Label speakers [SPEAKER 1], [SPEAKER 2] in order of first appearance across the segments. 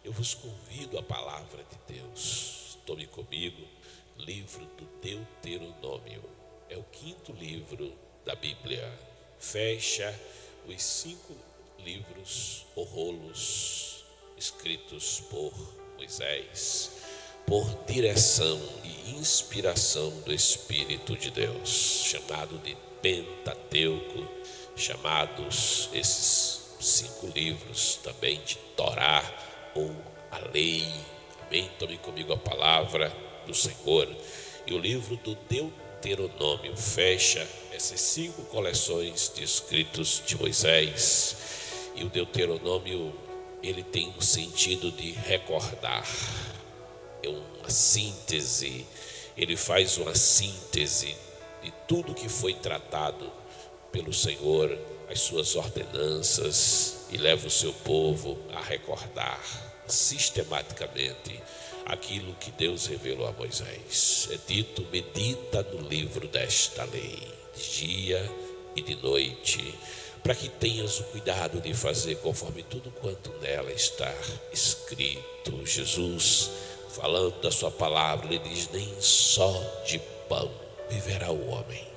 [SPEAKER 1] Eu vos convido à palavra de Deus. Tome comigo livro do Deuteronômio. É o 5º livro da Bíblia. Fecha os 5 livros ou rolos escritos por Moisés, por direção e inspiração do Espírito de Deus, chamado de Pentateuco, chamados esses 5 livros também de Torá ou a lei. Amém? Tome comigo a palavra do Senhor. E o livro do Deuteronômio fecha essas 5 coleções de escritos de Moisés. E o Deuteronômio, ele tem um sentido de recordar. É uma síntese. Ele faz uma síntese de tudo que foi tratado pelo Senhor, as suas ordenanças, e leva o seu povo a recordar sistematicamente aquilo que Deus revelou a Moisés. É dito: medita no livro desta lei, de dia e de noite, para que tenhas o cuidado de fazer conforme tudo quanto nela está escrito. Jesus, falando da sua palavra, ele diz: nem só de pão viverá o homem,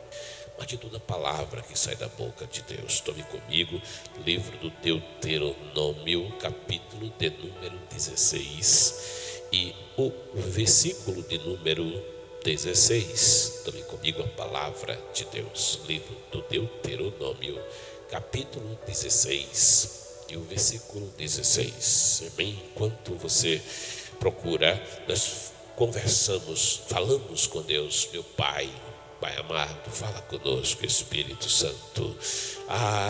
[SPEAKER 1] mas de toda palavra que sai da boca de Deus. Tome comigo livro do Deuteronômio, capítulo de número 16 e o versículo de número 16. Tome comigo a palavra de Deus. Livro do Deuteronômio, capítulo 16 e o versículo 16. Amém? Enquanto você procura, nós conversamos, falamos com Deus. Meu Pai amado, fala conosco, Espírito Santo.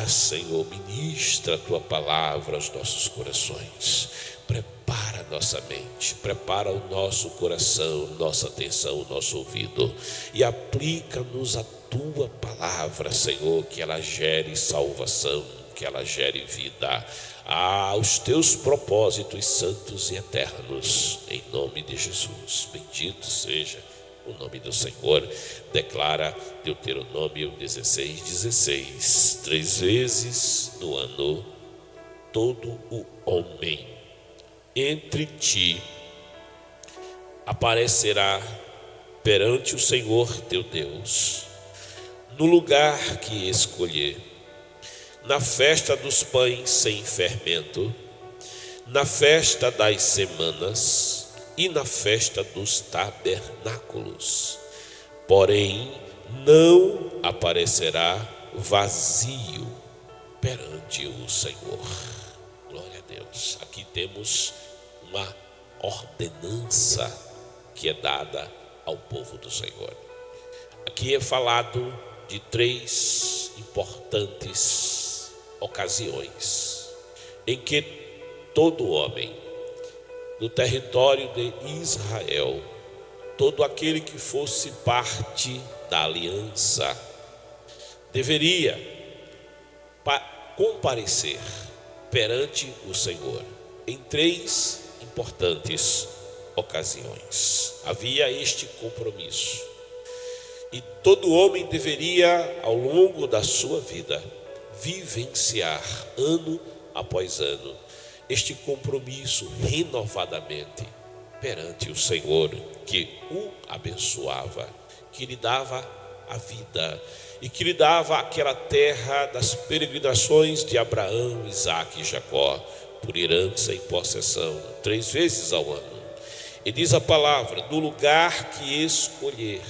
[SPEAKER 1] Senhor, ministra a tua palavra aos nossos corações. Prepara nossa mente, prepara o nosso coração, nossa atenção, o nosso ouvido, e aplica-nos a tua palavra, Senhor, que ela gere salvação, que ela gere vida aos teus propósitos santos e eternos, em nome de Jesus. Bendito seja o nome do Senhor. Declara Deuteronômio 16:16. 3 vezes no ano todo o homem entre ti aparecerá perante o Senhor teu Deus, no lugar que escolher, na festa dos pães sem fermento, na festa das semanas e na festa dos tabernáculos. Porém, não aparecerá vazio perante o Senhor. Glória a Deus. Aqui temos uma ordenança que é dada ao povo do Senhor. Aqui é falado de 3 importantes ocasiões em que todo homem no território de Israel, todo aquele que fosse parte da aliança, deveria comparecer perante o Senhor em 3 importantes ocasiões. Havia este compromisso, e todo homem deveria, ao longo da sua vida, vivenciar ano após ano este compromisso renovadamente perante o Senhor, que o abençoava, que lhe dava a vida e que lhe dava aquela terra das peregrinações de Abraão, Isaque e Jacó, por herança e possessão, 3 vezes ao ano. E diz a palavra: no lugar que escolher.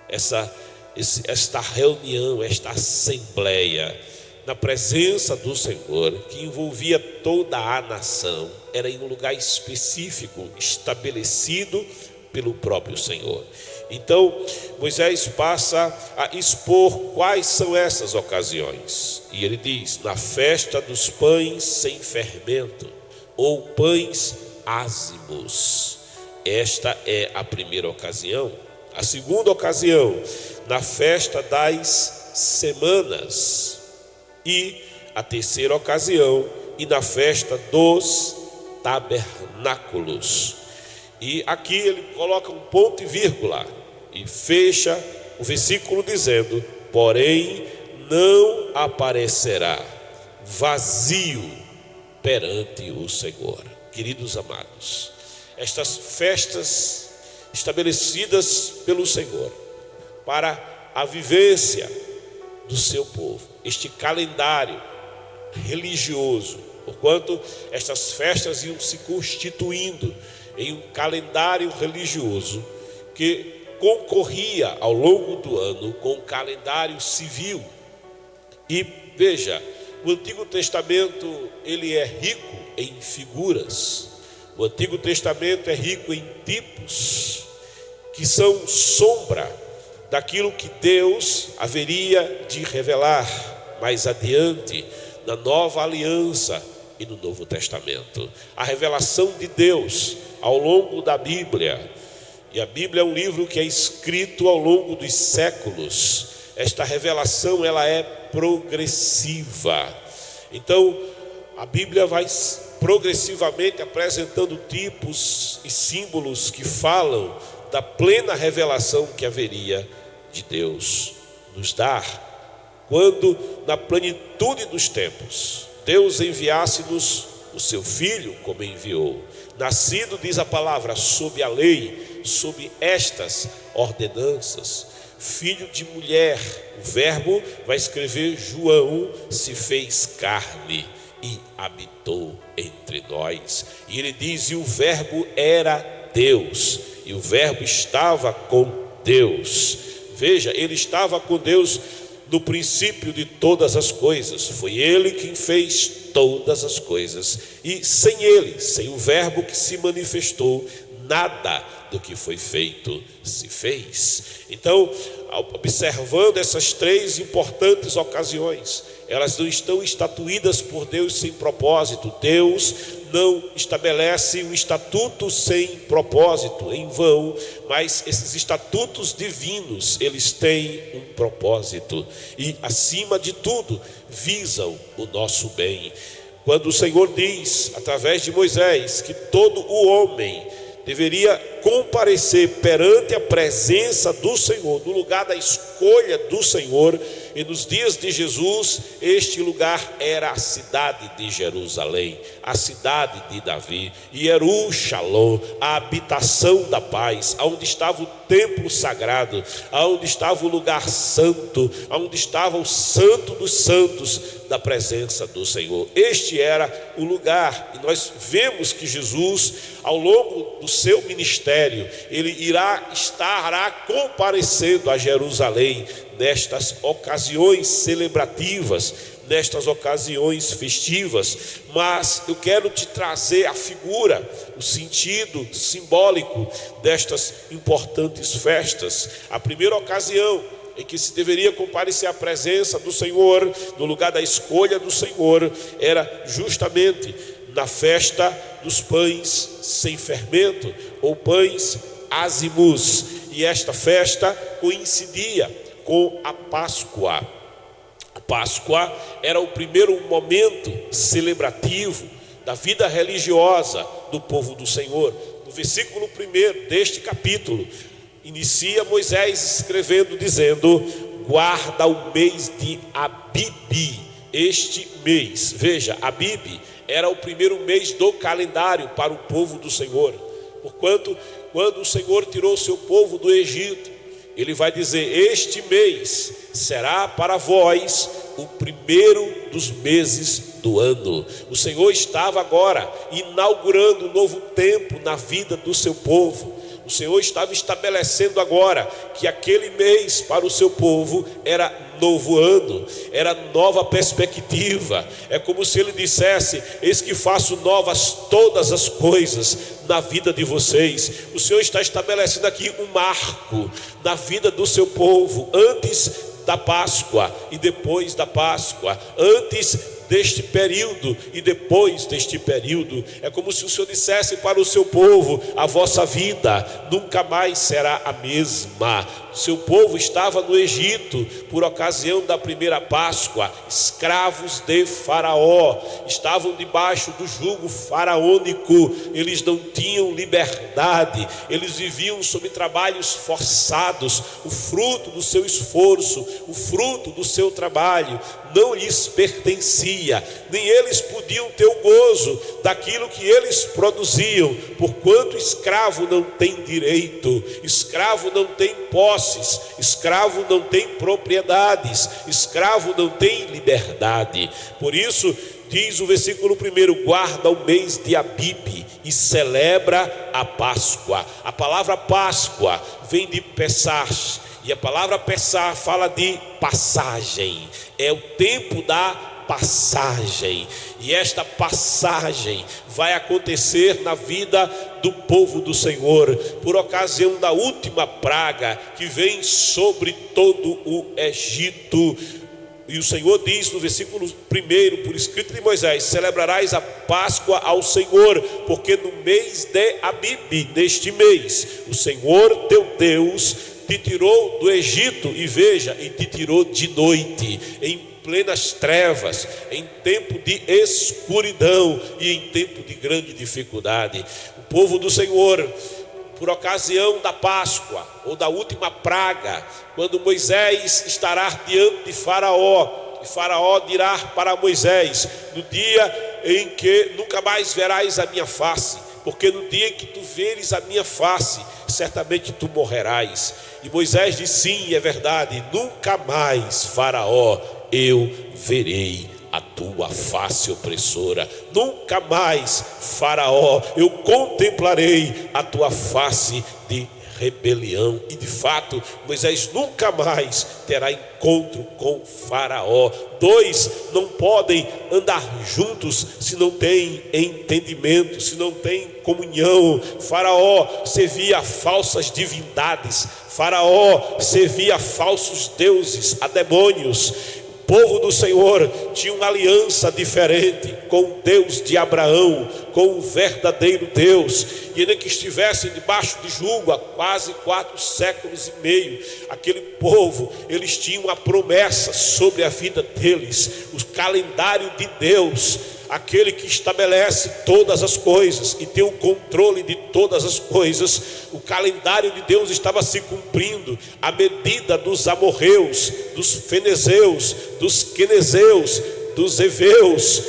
[SPEAKER 1] Esta reunião, esta assembleia na presença do Senhor, que envolvia toda a nação, era em um lugar específico, estabelecido pelo próprio Senhor. Então, Moisés passa a expor quais são essas ocasiões. E ele diz: na festa dos pães sem fermento, ou pães ázimos. Esta é a primeira ocasião. A segunda ocasião, na festa das semanas. E a terceira ocasião, e na festa dos tabernáculos. E aqui ele coloca um ponto e vírgula e fecha o versículo dizendo: porém não aparecerá vazio perante o Senhor. Queridos amados, estas festas estabelecidas pelo Senhor para a vivência do seu povo, este calendário religioso, porquanto estas festas iam se constituindo em um calendário religioso que concorria ao longo do ano com o calendário civil. E veja, o Antigo Testamento ele é rico em figuras, o Antigo Testamento é rico em tipos que são sombra daquilo que Deus haveria de revelar mais adiante na Nova Aliança e no Novo Testamento. A revelação de Deus ao longo da Bíblia, e a Bíblia é um livro que é escrito ao longo dos séculos. Esta revelação ela é progressiva. Então a Bíblia vai progressivamente apresentando tipos e símbolos que falam da plena revelação que haveria de Deus nos dar, quando na plenitude dos tempos Deus enviasse-nos o seu Filho, como enviou, nascido, diz a palavra, sob a lei, sob estas ordenanças, filho de mulher. O verbo vai escrever: João se fez carne e habitou entre nós. E ele diz: e o verbo era Deus, e o verbo estava com Deus. Veja, ele estava com Deus no princípio de todas as coisas. Foi ele quem fez todas as coisas, e sem ele, sem o verbo que se manifestou, nada do que foi feito se fez. Então, observando essas três importantes ocasiões, elas não estão estatuídas por Deus sem propósito. Deus não estabelece um estatuto sem propósito, em vão, mas esses estatutos divinos, eles têm um propósito e, acima de tudo, visam o nosso bem. Quando o Senhor diz, através de Moisés, que todo o homem deveria comparecer perante a presença do Senhor, no lugar da escolha do Senhor, e nos dias de Jesus, este lugar era a cidade de Jerusalém, a cidade de Davi, Jerusalém, a habitação da paz, onde estava o templo sagrado, onde estava o lugar santo, onde estava o santo dos santos da presença do Senhor. Este era o lugar, e nós vemos que Jesus, ao longo do seu ministério, ele estará comparecendo a Jerusalém nestas ocasiões celebrativas, nestas ocasiões festivas. Mas eu quero te trazer a figura, o sentido simbólico destas importantes festas. A primeira ocasião em que se deveria comparecer à presença do Senhor, no lugar da escolha do Senhor, era justamente na festa dos pães sem fermento, ou pães ázimos. E esta festa coincidia com a Páscoa. A Páscoa era o primeiro momento celebrativo da vida religiosa do povo do Senhor. No versículo 1 deste capítulo, inicia Moisés escrevendo, dizendo: guarda o mês de Abibe, este mês. Veja, Abibe era o primeiro mês do calendário para o povo do Senhor, porquanto quando o Senhor tirou o seu povo do Egito, ele vai dizer: este mês será para vós o primeiro dos meses do ano. O Senhor estava agora inaugurando um novo tempo na vida do seu povo. O Senhor estava estabelecendo agora que aquele mês para o seu povo era novo ano, era nova perspectiva. É como se ele dissesse: eis que faço novas todas as coisas na vida de vocês. O Senhor está estabelecendo aqui um marco na vida do seu povo, antes da Páscoa e depois da Páscoa, antes deste período e depois deste período. É como se o Senhor dissesse para o seu povo: a vossa vida nunca mais será a mesma. Seu povo estava no Egito por ocasião da primeira Páscoa, escravos de Faraó, estavam debaixo do jugo faraônico, eles não tinham liberdade, eles viviam sob trabalhos forçados. O fruto do seu esforço, o fruto do seu trabalho não lhes pertencia, nem eles podiam ter o gozo daquilo que eles produziam, porquanto escravo não tem direito, escravo não tem posses, escravo não tem propriedades, escravo não tem liberdade. Por isso diz o versículo 1: guarda o mês de Abibe e celebra a Páscoa. A palavra Páscoa vem de Pessah, e a palavra Pessah fala de passagem. É o tempo da passagem, e esta passagem vai acontecer na vida do povo do Senhor, por ocasião da última praga que vem sobre todo o Egito. E o Senhor diz no versículo 1, por escrito de Moisés: celebrarás a Páscoa ao Senhor, porque no mês de Abibe, neste mês, o Senhor teu Deus te tirou do Egito, e veja, e te tirou de noite, em plenas trevas, em tempo de escuridão e em tempo de grande dificuldade. O povo do Senhor, por ocasião da Páscoa ou da última praga, quando Moisés estará diante de Faraó, e Faraó dirá para Moisés: no dia em que nunca mais verás a minha face, porque no dia em que tu veres a minha face, certamente tu morrerás. E Moisés disse: sim, é verdade, nunca mais, Faraó, eu verei a tua face opressora, nunca mais, Faraó, eu contemplarei a tua face de rebelião. E de fato, Moisés nunca mais terá encontro com Faraó. Dois não podem andar juntos se não tem entendimento, se não tem comunhão. Faraó servia a falsas divindades, Faraó servia a falsos deuses, a demônios. O povo do Senhor tinha uma aliança diferente com o Deus de Abraão, com o verdadeiro Deus. E ainda que estivessem debaixo de jugo há quase 4 séculos e meio, aquele povo, eles tinham uma promessa sobre a vida deles, o calendário de Deus, aquele que estabelece todas as coisas e tem o controle de todas as coisas. O calendário de Deus estava se cumprindo. A medida dos amorreus, dos fenezeus, dos quenezeus, dos heveus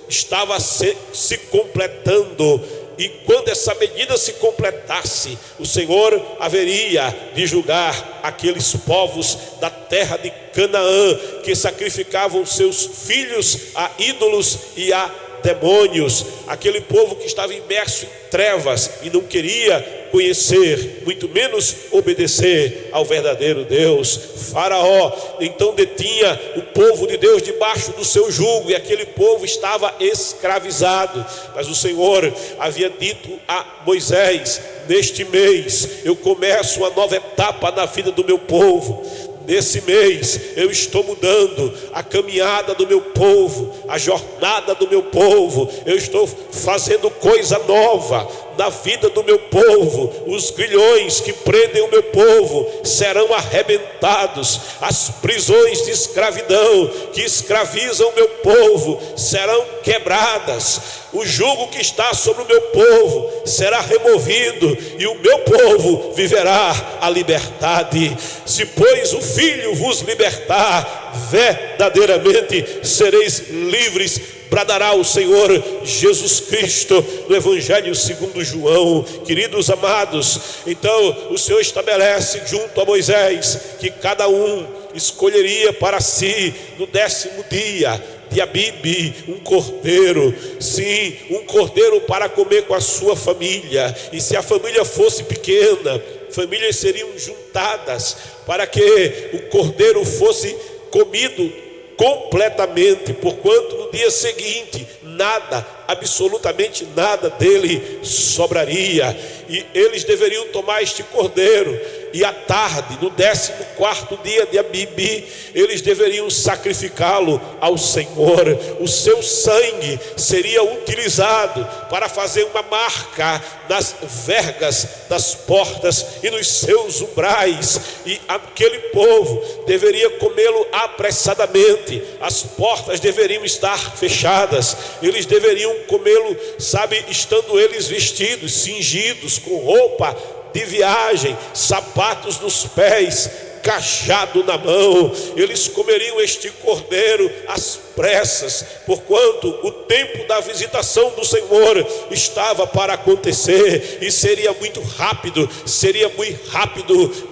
[SPEAKER 1] estava se completando. E quando essa medida se completasse, o Senhor haveria de julgar aqueles povos da terra de Canaã, que sacrificavam seus filhos a ídolos e a demônios. Aquele povo que estava imerso em trevas e não queria conhecer, muito menos obedecer ao verdadeiro Deus. Faraó então detinha o povo de Deus debaixo do seu jugo, e aquele povo estava escravizado. Mas o Senhor havia dito a Moisés: neste mês eu começo uma nova etapa na vida do meu povo. Nesse mês eu estou mudando a caminhada do meu povo, a jornada do meu povo. Eu estou fazendo coisa nova na vida do meu povo. Os grilhões que prendem o meu povo serão arrebentados. As prisões de escravidão que escravizam o meu povo serão quebradas. O jugo que está sobre o meu povo será removido, e o meu povo viverá a liberdade. Se pois o Filho vos libertar, verdadeiramente sereis livres, bradará o Senhor Jesus Cristo no Evangelho segundo João. Queridos amados, então o Senhor estabelece junto a Moisés que cada um escolheria para si no 10º dia de Abibe um cordeiro, sim, um cordeiro para comer com a sua família. E se a família fosse pequena, famílias seriam juntadas para que o cordeiro fosse comido completamente, porquanto no dia seguinte nada, absolutamente nada dele sobraria. E eles deveriam tomar este cordeiro, e à tarde, no 14º dia de Abibe, eles deveriam sacrificá-lo ao Senhor. O seu sangue seria utilizado para fazer uma marca nas vergas das portas e nos seus umbrais, e aquele povo deveria comê-lo apressadamente. As portas deveriam estar fechadas, eles deveriam comê-lo, estando eles vestidos, cingidos, com roupa de viagem, sapatos nos pés, cajado na mão. Eles comeriam este cordeiro às pressas, porquanto o tempo da visitação do Senhor estava para acontecer, e seria muito rápido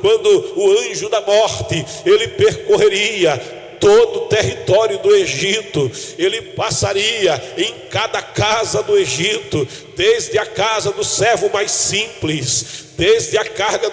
[SPEAKER 1] quando o anjo da morte ele percorreria todo o território do Egito. Ele passaria em cada casa do Egito, desde a casa do servo mais simples, desde a casa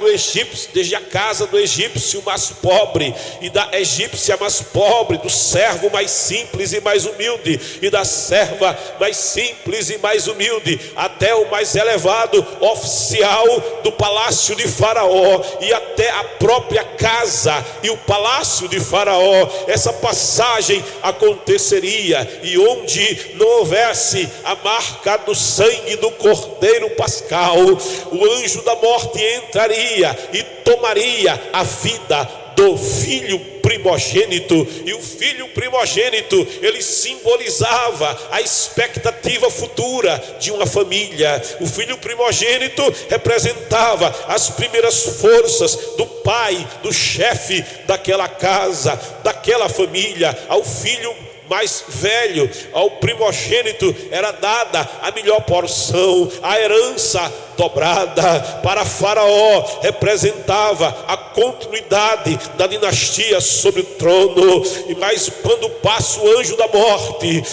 [SPEAKER 1] do egípcio mais pobre, e da egípcia mais pobre, do servo mais simples e mais humilde, e da serva mais simples e mais humilde, até o mais elevado oficial do palácio de Faraó, e até a própria casa e o palácio de Faraó. Essa passagem aconteceria, e onde não houvesse a marca do sangue do cordeiro pascal, o anjo da morte entraria e tomaria a vida do filho primogênito. E o filho primogênito, ele simbolizava a expectativa futura de uma família. O filho primogênito representava as primeiras forças do pai, do chefe daquela casa, daquela família. Ao filho mais velho, ao primogênito, era dada a melhor porção, a herança dobrada. Para Faraó representava a continuidade da dinastia sobre o trono. Mas quando passa o anjo da morte,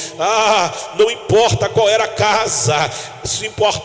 [SPEAKER 1] não importa qual era a casa,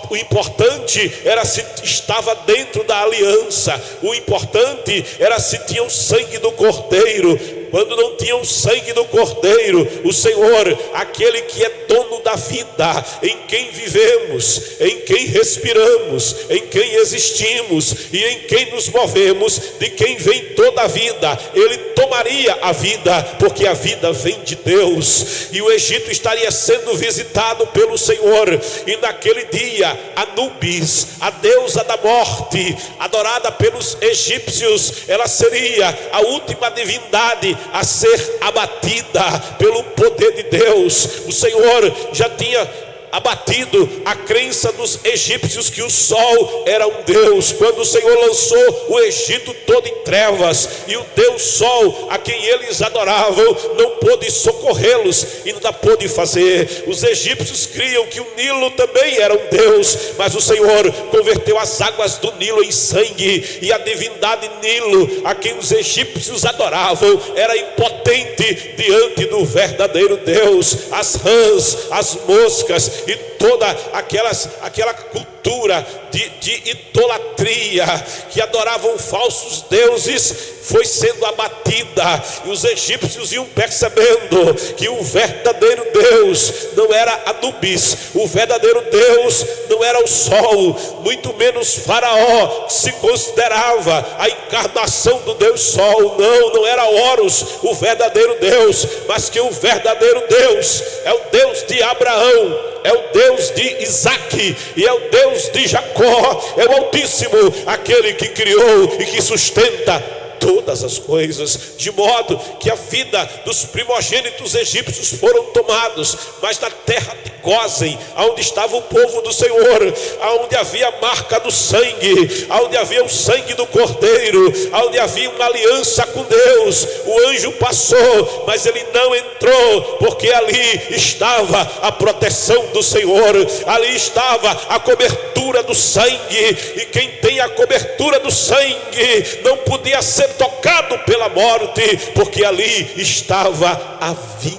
[SPEAKER 1] o importante era se estava dentro da aliança, o importante era se tinha o sangue do cordeiro. Quando não tinha o sangue do cordeiro, o Senhor, aquele que é dono da vida, em quem vivemos, em quem respiramos, em quem existimos e em quem nos movemos, de quem vem toda a vida, ele tomaria a vida, porque a vida vem de Deus. E o Egito estaria sendo visitado pelo Senhor, e naquele dia Anubis, a deusa da morte, adorada pelos egípcios, ela seria a última divindade a ser abatida pelo poder de Deus. O Senhor já tinha abatido a crença dos egípcios que o sol era um Deus, quando o Senhor lançou o Egito todo em trevas, e o Deus Sol, a quem eles adoravam, não pôde socorrê-los e nada pôde fazer. Os egípcios criam que o Nilo também era um Deus, mas o Senhor converteu as águas do Nilo em sangue, e a divindade Nilo, a quem os egípcios adoravam, era impotente diante do verdadeiro Deus. As rãs, as moscas e toda aquela cultura de idolatria que adoravam falsos deuses foi sendo abatida, e os egípcios iam percebendo que o verdadeiro Deus não era Anubis, o verdadeiro Deus não era o sol, muito menos Faraó, que se considerava a encarnação do Deus Sol. Não era Horus o verdadeiro Deus, mas que o verdadeiro Deus é o Deus de Abraão, é o Deus de Isaac e é o Deus de Jacó, é o Altíssimo, aquele que criou e que sustenta todas as coisas, de modo que a vida dos primogênitos egípcios foram tomados, mas na terra de Gósen, onde estava o povo do Senhor, onde havia a marca do sangue, onde havia o sangue do cordeiro, onde havia uma aliança com Deus, o anjo passou, mas ele não entrou, porque ali estava a proteção do Senhor, ali estava a cobertura do sangue, e quem tem a cobertura do sangue não podia ser tocado pela morte, porque ali estava a vida.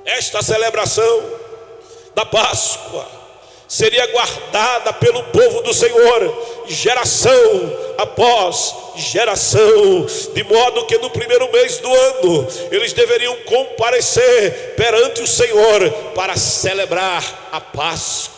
[SPEAKER 1] Esta celebração da Páscoa seria guardada pelo povo do Senhor, geração após geração, de modo que no primeiro mês do ano eles deveriam comparecer perante o Senhor para celebrar a Páscoa.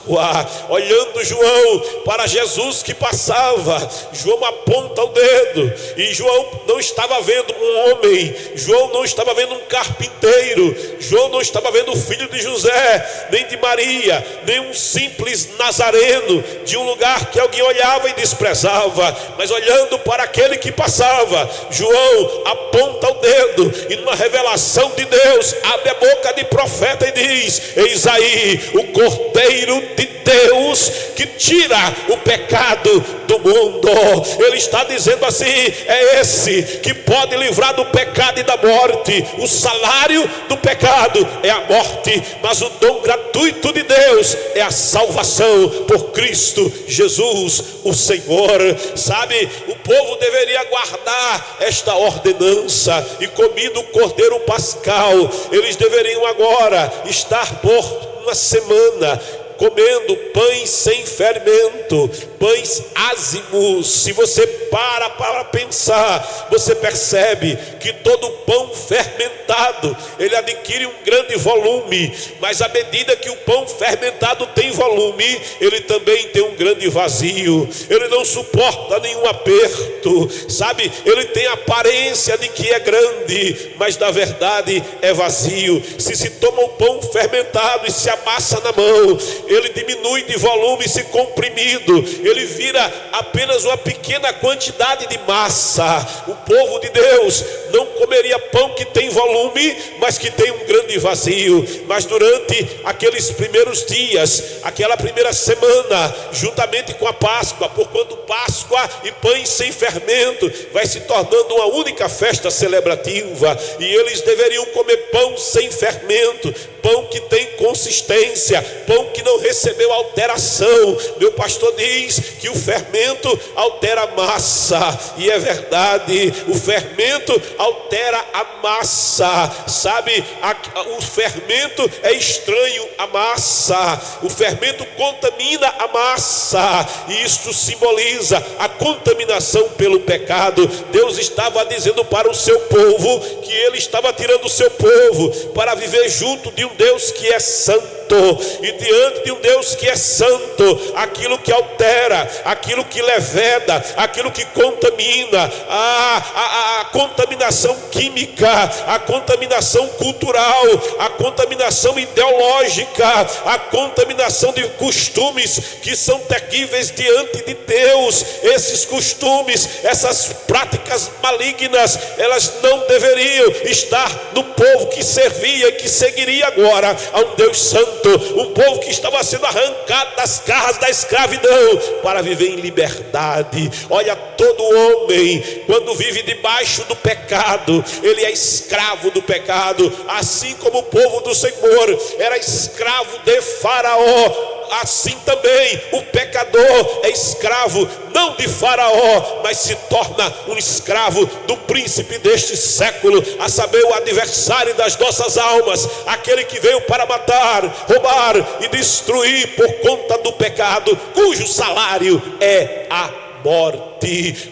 [SPEAKER 1] Olhando João para Jesus que passava, João aponta o dedo, e João não estava vendo um homem, João não estava vendo um carpinteiro, João não estava vendo o filho de José, nem de Maria, nem um simples nazareno de um lugar que alguém olhava e desprezava, mas olhando para aquele que passava, João aponta o dedo, e numa revelação de Deus abre a boca de profeta e diz: eis aí o Cordeiro de Deus que tira o pecado do mundo. Ele está dizendo assim: é esse que pode livrar do pecado e da morte. O salário do pecado é a morte, mas o dom gratuito de Deus é a salvação por Cristo Jesus, o Senhor. Sabe, o povo deveria guardar esta ordenança, e comido o cordeiro pascal, eles deveriam agora estar por uma semana comendo pães sem fermento, pães ázimos. Se você para pensar, você percebe que todo pão fermentado, ele adquire um grande volume, mas à medida que o pão fermentado tem volume, ele também tem um grande vazio. Ele não suporta nenhum aperto, sabe? Ele tem a aparência de que é grande, mas na verdade é vazio. Se toma o pão fermentado e se amassa na mão, ele diminui de volume, se comprimido, ele vira apenas uma pequena quantidade de massa. O povo de Deus não comeria pão que tem volume, mas que tem um grande vazio. Mas durante aqueles primeiros dias, aquela primeira semana, juntamente com a Páscoa, porquanto Páscoa e pães sem fermento vai se tornando uma única festa celebrativa, e eles deveriam comer pão sem fermento, pão que tem consistência, pão que não recebeu alteração. Meu pastor diz que o fermento altera a massa, e é verdade, o fermento altera a massa, sabe? O fermento é estranho à massa, o fermento contamina a massa, e isto simboliza a contaminação pelo pecado. Deus estava dizendo para o seu povo que ele estava tirando o seu povo para viver junto de um Deus que é santo, e diante de um Deus que é santo, aquilo que altera, aquilo que leveda, aquilo que contamina, a contaminação química, a contaminação cultural, a contaminação ideológica, a contaminação de costumes que são terríveis diante de Deus. Esses costumes, essas práticas malignas, elas não deveriam estar no povo que servia e que seguiria agora a um Deus santo, um povo que estava sendo arrancado das garras da escravidão para viver em liberdade. Olha, todo homem, quando vive debaixo do pecado, ele é escravo do pecado, assim como o povo do Senhor era escravo de Faraó. Assim também o pecador é escravo não de Faraó, mas se torna um escravo do príncipe deste século, a saber, o adversário das nossas almas, aquele que veio para matar, roubar e destruir por conta do pecado, cujo salário é a morte.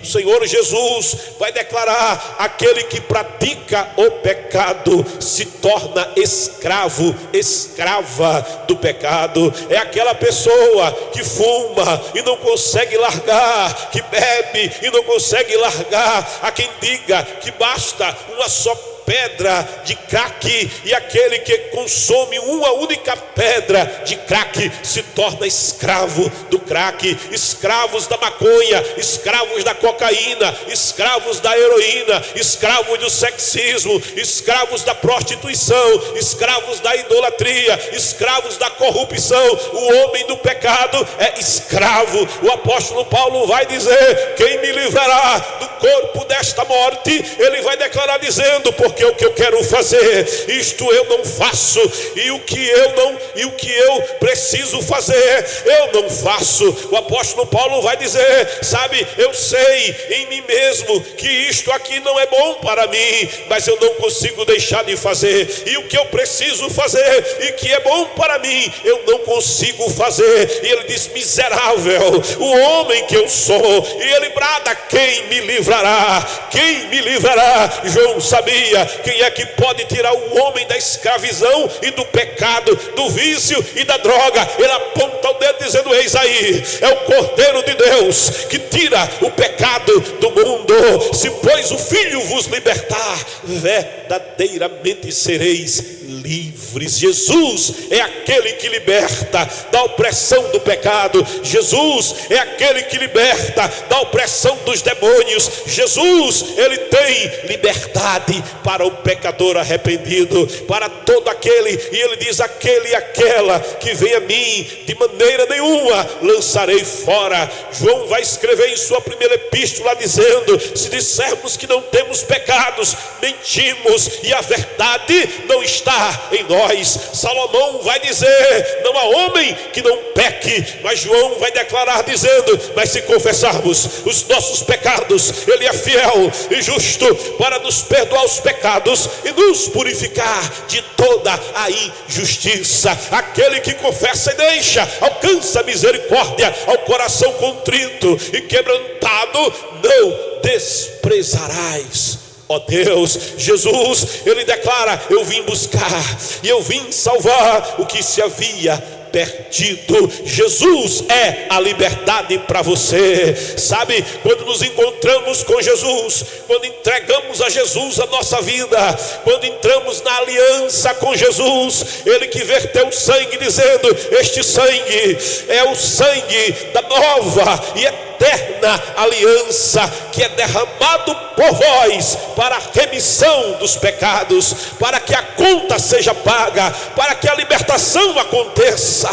[SPEAKER 1] O Senhor Jesus vai declarar: aquele que pratica o pecado se torna escravo, escrava do pecado. É aquela pessoa que fuma e não consegue largar, que bebe e não consegue largar. Há quem diga que basta uma só pedra de crack, e aquele que consome uma única pedra de crack se torna escravo do crack. Escravos da maconha, escravos da cocaína, escravos da heroína, escravos do sexismo, escravos da prostituição, escravos da idolatria, escravos da corrupção. O homem do pecado é escravo. O apóstolo Paulo vai dizer: quem me livrará do corpo desta morte? Ele vai declarar dizendo: porque o que eu quero fazer, isto eu não faço, e o que eu preciso fazer, eu não faço. O apóstolo Paulo vai dizer: sabe, eu sei em mim mesmo que isto aqui não é bom para mim, mas eu não consigo deixar de fazer, e o que eu preciso fazer e que é bom para mim, eu não consigo fazer. E ele diz: miserável o homem que eu sou. E ele brada: quem me livrará? Quem me livrará? João sabia quem é que pode tirar o homem da escravidão e do pecado, do vício e da droga. Ele aponta o dedo dizendo: eis aí, é o Cordeiro de Deus que tira o pecado do mundo. Se pois o Filho vos libertar, verdadeiramente sereis livres. Jesus é aquele que liberta da opressão do pecado. Jesus é aquele que liberta da opressão dos demônios. Jesus, ele tem liberdade para o pecador arrependido, para todo aquele, e ele diz: aquele e aquela que vem a mim, de maneira nenhuma lançarei fora. João vai escrever em sua primeira epístola dizendo: se dissermos que não temos pecados, mentimos e a verdade não está em nós. Salomão vai dizer: não há homem que não peque, mas João vai declarar dizendo: mas se confessarmos os nossos pecados, ele é fiel e justo para nos perdoar os pecados e nos purificar de toda a injustiça. Aquele que confessa e deixa alcança misericórdia. Ao coração contrito e quebrantado não desprezarás. Ó Deus, Jesus, ele declara: eu vim buscar e eu vim salvar o que se havia perdido. Jesus é a liberdade para você. Sabe, quando nos encontramos com Jesus, quando entregamos a Jesus a nossa vida, quando entramos na aliança com Jesus, ele que verteu o sangue, dizendo: este sangue é o sangue da nova e eterna aliança, que é derramado por vós para a remissão dos pecados, para que a conta seja paga, para que a libertação aconteça.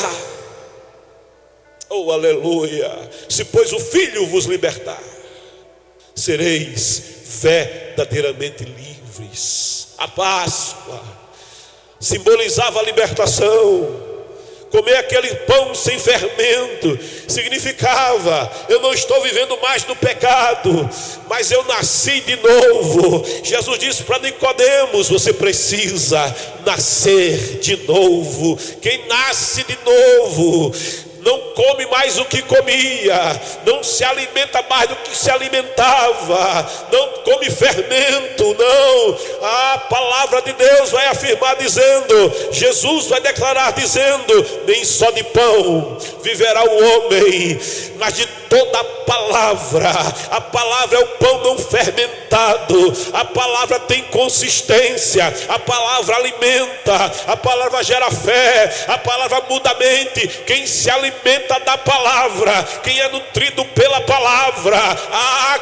[SPEAKER 1] Oh, aleluia! Se pois o Filho vos libertar, sereis verdadeiramente livres. A Páscoa simbolizava a libertação. Comer aquele pão sem fermento significava: eu não estou vivendo mais no pecado, mas eu nasci de novo. Jesus disse para Nicodemos: você precisa nascer de novo. Quem nasce de novo não come mais o que comia, não se alimenta mais do que se alimentava, não come fermento, não. A palavra de Deus vai afirmar dizendo, Jesus vai declarar dizendo: nem só de pão viverá o homem, mas de toda a palavra. A palavra é o pão não fermentado, a palavra tem consistência, a palavra alimenta, a palavra gera fé, a palavra muda a mente. Quem se alimenta da palavra, quem é nutrido pela palavra,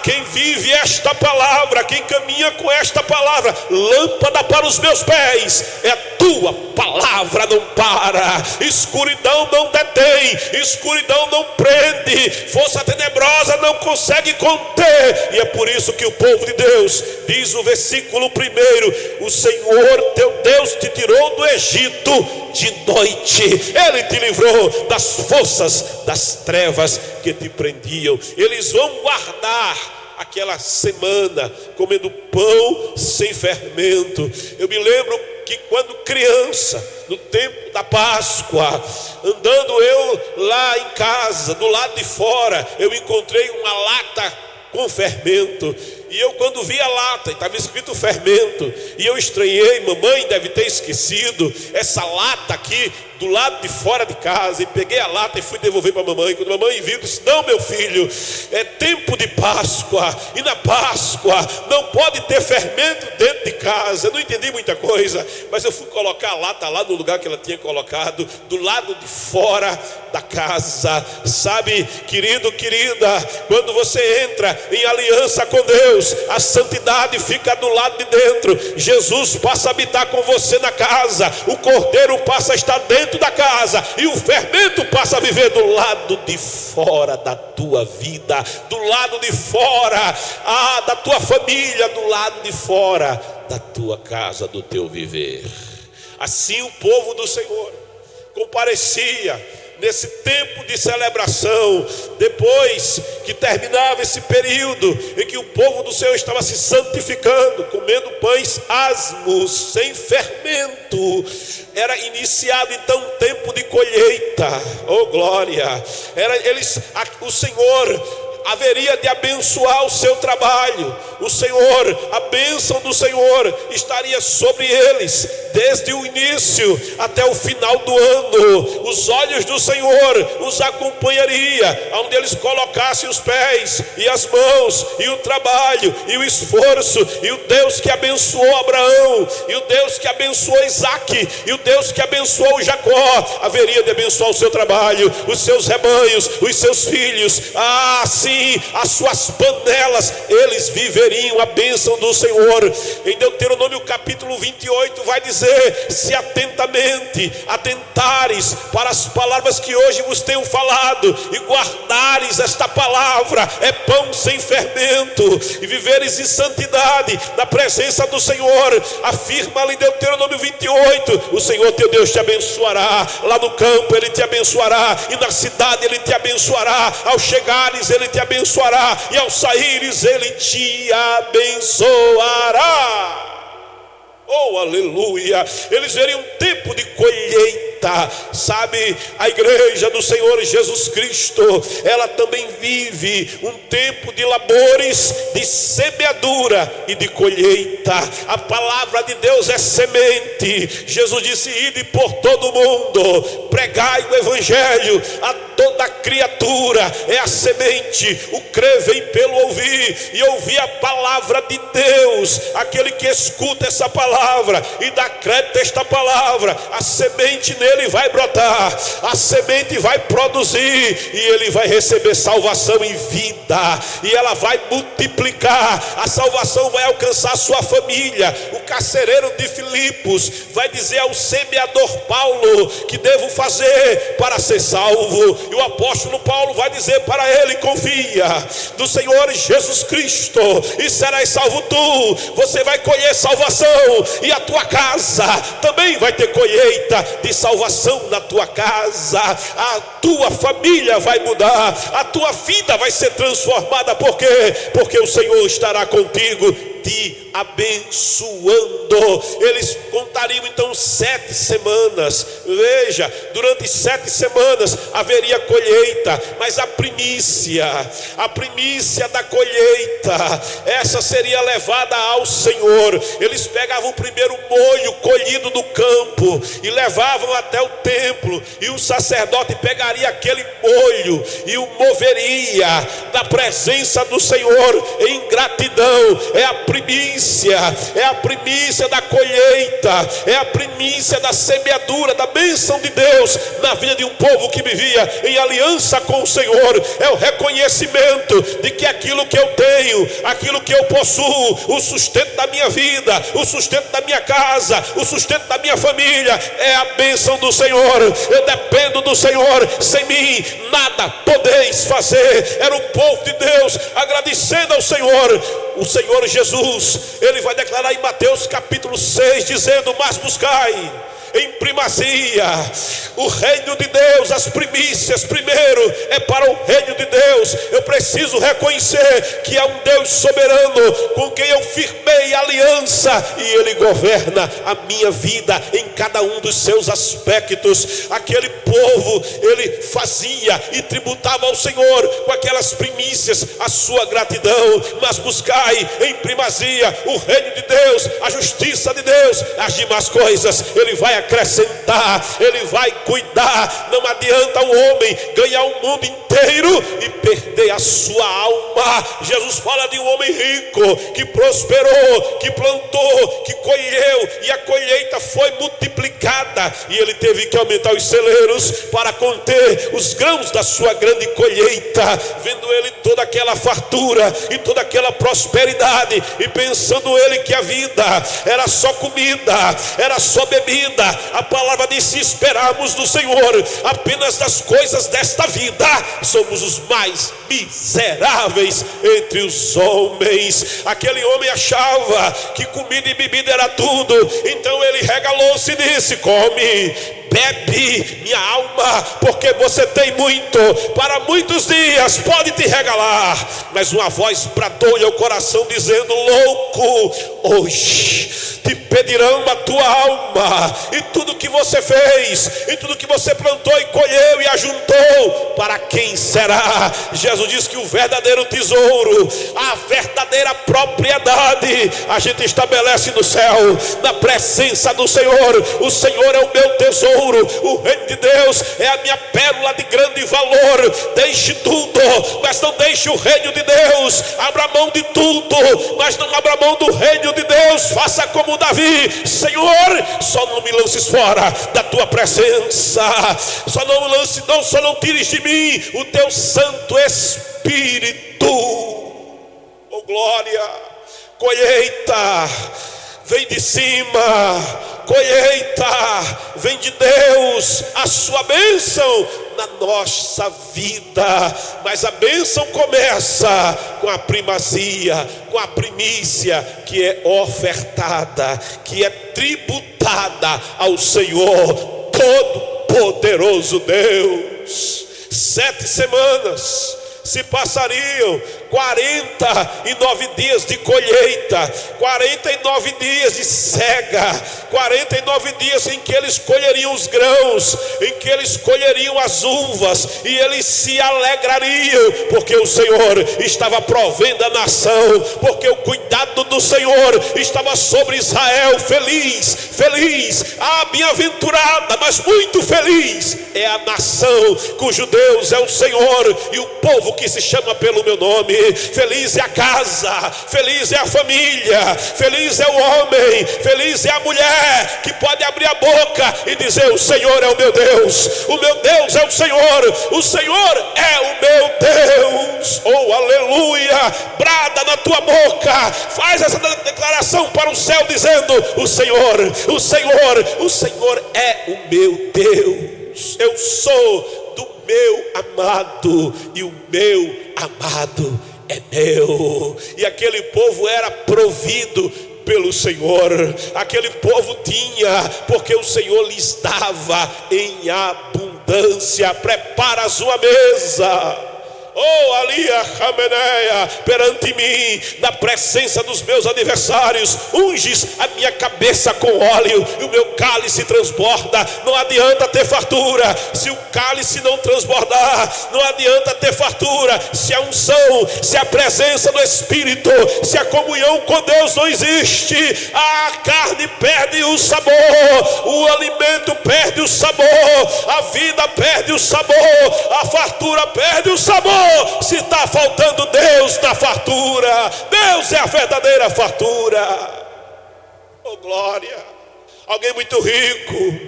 [SPEAKER 1] quem vive esta palavra, quem caminha com esta palavra, lâmpada para os meus pés é a tua palavra. Não para, escuridão não detém, escuridão não prende, força tenebrosa não consegue conter. E é por isso que o povo de Deus diz o versículo 1: o Senhor teu Deus te tirou do Egito de noite, ele te livrou das forças das trevas que te prendiam. Eles vão guardar aquela semana comendo pão sem fermento. Eu me lembro que quando criança, no tempo da Páscoa, andando eu lá em casa, do lado de fora, eu encontrei uma lata com fermento. E eu, quando vi a lata, estava escrito fermento, e eu estranhei. Mamãe deve ter esquecido essa lata aqui do lado de fora de casa. E peguei a lata e fui devolver para a mamãe. Quando a mamãe viu, disse: não, meu filho, é tempo de Páscoa, e na Páscoa não pode ter fermento dentro de casa. Eu não entendi muita coisa, mas eu fui colocar a lata lá no lugar que ela tinha colocado, do lado de fora da casa. Sabe, querido, querida, quando você entra em aliança com Deus, a santidade fica do lado de dentro. Jesus passa a habitar com você na casa, o cordeiro passa a estar dentro da casa, e o fermento passa a viver do lado de fora da tua vida, do lado de fora da tua família, do lado de fora da tua casa, do teu viver. Assim o povo do Senhor comparecia nesse tempo de celebração, depois que terminava esse período em que o povo do Senhor estava se santificando, comendo pães asmos, sem fermento. Era iniciado então um tempo de colheita. Oh glória! O Senhor haveria de abençoar o seu trabalho. O Senhor, a bênção do Senhor estaria sobre eles, desde o início até o final do ano. Os olhos do Senhor os acompanharia, onde eles colocassem os pés e as mãos, e o trabalho, e o esforço. E o Deus que abençoou Abraão, e o Deus que abençoou Isaque, e o Deus que abençoou Jacó, haveria de abençoar o seu trabalho, os seus rebanhos, os seus filhos. Sim, as suas panelas, eles viveriam a bênção do Senhor. Em Deuteronômio capítulo 28 vai dizer: se atentamente atentares para as palavras que hoje vos tenho falado, e guardares esta palavra, é pão sem fermento, e viveres em santidade na presença do Senhor, afirma ali em Deuteronômio 28, o Senhor teu Deus te abençoará. Lá no campo Ele te abençoará, e na cidade Ele te abençoará. Ao chegares Ele te abençoará, e ao saíres Ele te abençoará. Oh, aleluia! Eles veriam um tempo de colheita, sabe? A igreja do Senhor Jesus Cristo, ela também vive um tempo de labores, de semeadura e de colheita. A palavra de Deus é semente. Jesus disse: ide por todo o mundo, pregai o evangelho a toda criatura. É a semente. O crer vem pelo ouvir, e ouvir a palavra de Deus. Aquele que escuta essa palavra e dá crédito a esta palavra, a semente nele vai brotar, a semente vai produzir, e ele vai receber salvação e vida, e ela vai multiplicar. A salvação vai alcançar a sua família. O carcereiro de Filipos vai dizer ao semeador Paulo que devo fazer para ser salvo, e o apóstolo Paulo vai dizer para ele: confia no Senhor Jesus Cristo e serás salvo tu. Você vai colher salvação, e a tua casa também vai ter colheita de salvação. Na tua casa, a tua família vai mudar, a tua vida vai ser transformada. Por quê? Porque o Senhor estará contigo, te abençoando. Eles contariam então 7 semanas. Veja, durante 7 semanas haveria colheita, mas a primícia da colheita, essa seria levada ao Senhor. Eles pegavam o primeiro molho colhido do campo e levavam até o templo, e o sacerdote pegaria aquele molho e o moveria da presença do Senhor em gratidão. É a primícia da colheita, é a primícia da semeadura, da bênção de Deus na vida de um povo que vivia em aliança com o Senhor. É o reconhecimento de que aquilo que eu tenho, aquilo que eu possuo, o sustento da minha vida, o sustento da minha casa, o sustento da minha família, é a bênção do Senhor. Eu dependo do Senhor, sem mim nada podeis fazer. Era o povo de Deus agradecendo ao Senhor. O Senhor Jesus, Ele vai declarar em Mateus capítulo 6, dizendo: mas buscai em primazia o reino de Deus. As primícias primeiro é para o reino de Deus. Eu preciso reconhecer que há um Deus soberano com quem eu firmei aliança, e Ele governa a minha vida em cada um dos seus aspectos. Aquele povo, ele fazia e tributava ao Senhor com aquelas primícias a sua gratidão. Mas buscai em primazia o reino de Deus, a justiça de Deus, as demais coisas Ele vai acrescentar, Ele vai cuidar. Não adianta o homem ganhar o mundo inteiro e perder a sua alma. Jesus fala de um homem rico que prosperou, que plantou, que colheu, e a colheita foi multiplicada, e ele teve que aumentar os celeiros para conter os grãos da sua grande colheita. Vendo ele toda aquela fartura e toda aquela prosperidade, e pensando ele que a vida era só comida, era só bebida, a palavra diz: se esperarmos do Senhor apenas das coisas desta vida, somos os mais miseráveis entre os homens. Aquele homem achava que comida e bebida era tudo, então ele regalou-se e disse: come, bebe, minha alma, porque você tem muito, para muitos dias pode te regalar. Mas uma voz bradou-lhe ao coração, dizendo: louco, hoje te pedirão a tua alma, e tudo que você fez, e tudo que você plantou e colheu e ajuntou, para quem será? Jesus diz que o verdadeiro tesouro, a verdadeira propriedade, a gente estabelece no céu, na presença do Senhor. O Senhor é o meu tesouro, o reino de Deus é a minha pérola de grande valor. Deixe tudo, mas não deixe o reino de Deus. Abra mão de tudo, mas não abra mão do reino de Deus. Faça como Davi: Senhor, só não me lances fora da tua presença, só não tires de mim o teu Santo Espírito. Oh glória! Colheita vem de cima, colheita vem de Deus, a sua bênção na nossa vida. Mas a bênção começa com a primazia, com a primícia que é ofertada, que é tributada ao Senhor Todo-Poderoso Deus. 7 semanas se passariam, 49 dias de colheita, 49 dias de cega, 49 dias em que eles colheriam os grãos, em que eles colheriam as uvas, e eles se alegrariam, porque o Senhor estava provendo a nação, porque o cuidado do Senhor estava sobre Israel. Feliz, feliz, bem-aventurada, mas muito feliz é a nação cujo Deus é o Senhor, e o povo que se chama pelo meu nome. Feliz é a casa, feliz é a família, feliz é o homem, feliz é a mulher que pode abrir a boca e dizer: o Senhor é o meu Deus, o meu Deus é o Senhor é o meu Deus. Oh aleluia! Brada na tua boca, faz essa declaração para o céu, dizendo: o Senhor é o meu Deus. Eu sou do meu amado, e o meu amado é meu. E aquele povo era provido pelo Senhor, aquele povo tinha, porque o Senhor lhes dava em abundância. Prepara a sua mesa. Oh, Alia Rameneia, perante mim, na presença dos meus adversários, unges a minha cabeça com óleo, e o meu cálice transborda. Não adianta ter fartura se o cálice não transbordar, não adianta ter fartura se a unção, se a presença do Espírito, se a comunhão com Deus não existe. A carne perde o sabor, o alimento perde o sabor, a vida perde o sabor, a fartura perde o sabor. Se está faltando Deus na fartura, Deus é a verdadeira fartura. Oh glória! Alguém muito rico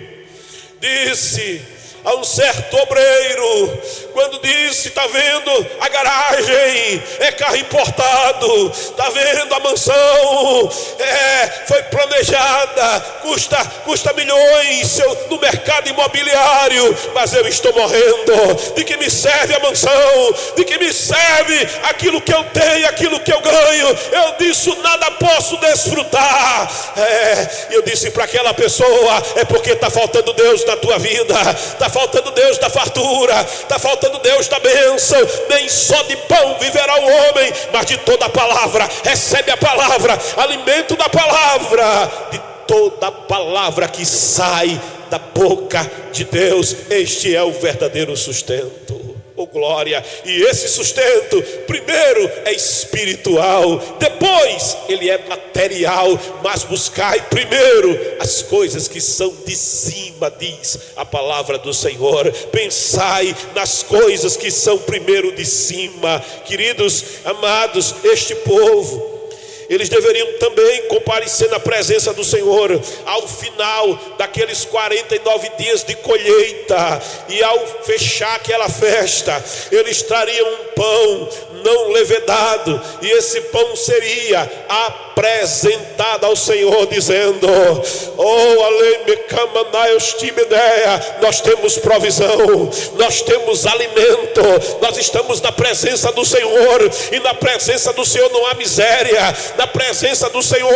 [SPEAKER 1] disse a um certo obreiro, quando disse: está vendo a garagem, é carro importado, está vendo a mansão, foi planejada, custa milhões no mercado imobiliário, mas eu estou morrendo. De que me serve a mansão? De que me serve aquilo que eu tenho, aquilo que eu ganho? Eu disso nada posso desfrutar. Eu disse para aquela pessoa: é porque está faltando Deus na tua vida, está faltando Deus da fartura, está faltando Deus da bênção. Nem só de pão viverá o homem, mas de toda a palavra. Recebe a palavra, alimento da palavra, de toda a palavra que sai da boca de Deus. Este é o verdadeiro sustento. Oh glória! E esse sustento primeiro é espiritual, depois ele é material. Mas buscai primeiro as coisas que são de cima, diz a palavra do Senhor. Pensai nas coisas que são primeiro de cima. Queridos amados, este povo, eles deveriam também comparecer na presença do Senhor ao final daqueles 49 dias de colheita, e ao fechar aquela festa, eles trariam um pão não levedado, e esse pão seria a apresentada ao Senhor, dizendo: nós temos provisão, nós temos alimento, nós estamos na presença do Senhor, e na presença do Senhor não há miséria, na presença do Senhor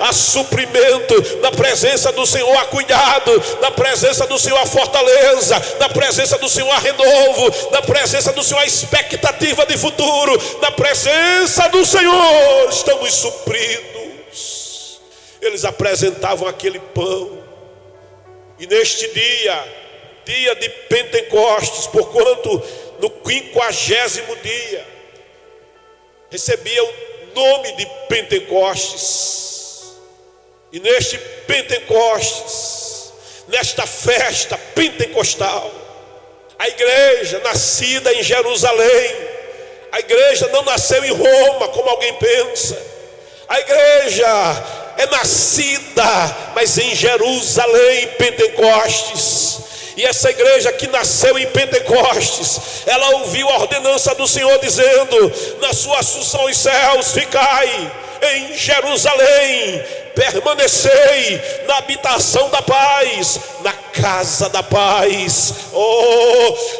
[SPEAKER 1] há suprimento, na presença do Senhor há cuidado, na presença do Senhor há fortaleza, na presença do Senhor há renovo, na presença do Senhor há expectativa de futuro, na presença do Senhor estamos supridos. Eles apresentavam aquele pão, e neste dia de Pentecostes, porquanto no 50º dia recebia o nome de Pentecostes, e neste Pentecostes, nesta festa pentecostal, a igreja nascida em Jerusalém, a igreja não nasceu em Roma como alguém pensa, a igreja é nascida, mas em Jerusalém, Pentecostes. E essa igreja que nasceu em Pentecostes, ela ouviu a ordenança do Senhor dizendo: na sua assunção aos céus, ficai em Jerusalém, permanecei na habitação da paz, na casa da paz,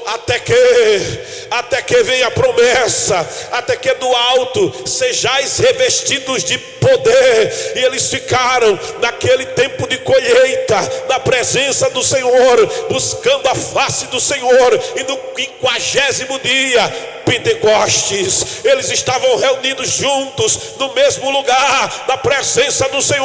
[SPEAKER 1] até que venha a promessa, até que do alto sejais revestidos de poder. E eles ficaram naquele tempo de colheita, na presença do Senhor, buscando a face do Senhor. E no 50º dia, Pentecostes, eles estavam reunidos juntos no mesmo lugar, na presença do Senhor,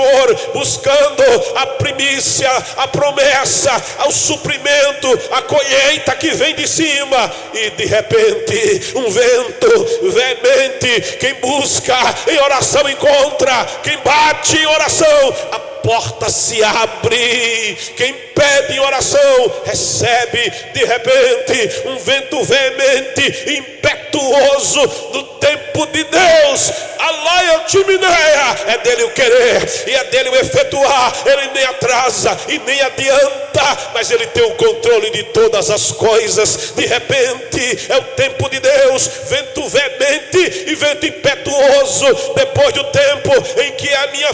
[SPEAKER 1] buscando a primícia, a promessa, o suprimento, a colheita que vem de cima. E de repente, um vento veemente, quem busca em oração encontra, quem bate em oração, a porta se abre, quem pede em oração recebe. De repente, um vento veemente, impetuoso, no tempo de Deus, é dele o querer e é dele o efetuar. Ele nem atrasa e nem adianta, mas ele tem o controle de todas as coisas. De repente, é o tempo de Deus, vento veemente e vento impetuoso. Depois do tempo em que é a minha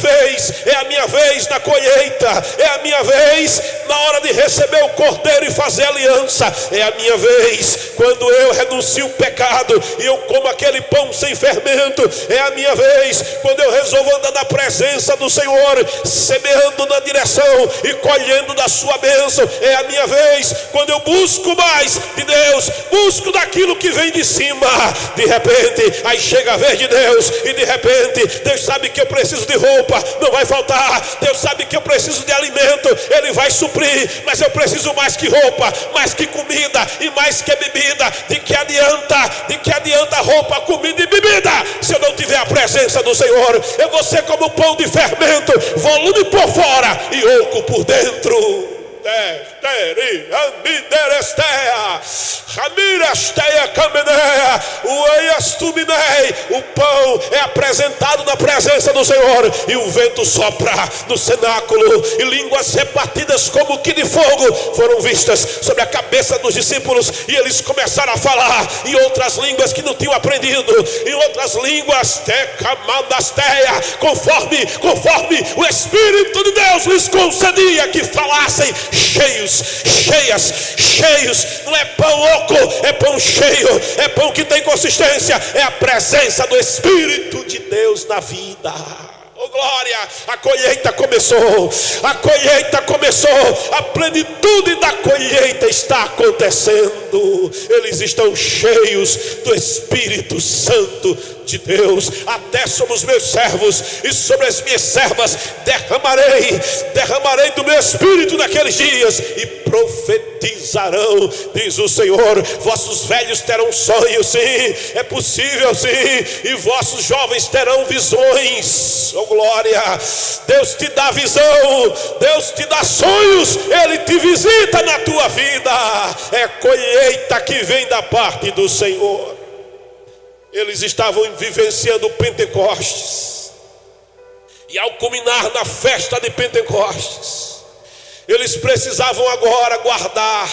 [SPEAKER 1] vez na colheita, é a minha vez na hora de receber o cordeiro e fazer aliança, é a minha vez quando eu renuncio o pecado e eu como aquele pão sem fermento, é a minha vez quando eu resolvo andar na presença do Senhor, semeando na direção e colhendo da sua bênção. É a minha vez quando eu busco mais de Deus, busco daquilo que vem de cima. De repente, aí chega a vez de Deus, e de repente Deus sabe que eu preciso de roupa, não vai faltar. Deus sabe que eu preciso de alimento, Ele vai suprir. Mas eu preciso mais que roupa, mais que comida e mais que bebida. De que adianta roupa, comida e bebida se eu não tiver a presença do Senhor? Eu vou ser como pão de fermento, volume por fora e oco por dentro. O pão é apresentado na presença do Senhor, e o vento sopra no cenáculo, e línguas repartidas como que de fogo foram vistas sobre a cabeça dos discípulos, e eles começaram a falar em outras línguas que não tinham aprendido, em outras línguas, conforme o Espírito de Deus lhes concedia que falassem. Cheios, não é pão oco, é pão cheio, é pão que tem consistência, é a presença do Espírito de Deus na vida. Oh glória, a colheita começou, a plenitude da colheita está acontecendo. Eles estão cheios do Espírito Santo de Deus. Até sobre os meus servos e sobre as minhas servas derramarei do meu Espírito naqueles dias, e profetizarão, diz o Senhor. Vossos velhos terão sonhos, sim, é possível, sim, e vossos jovens terão visões. Oh glória, Deus te dá visão, Deus te dá sonhos, Ele te visita na tua vida. É colheita que vem da parte do Senhor. Eles estavam vivenciando Pentecostes, e ao culminar na festa de Pentecostes, eles precisavam agora guardar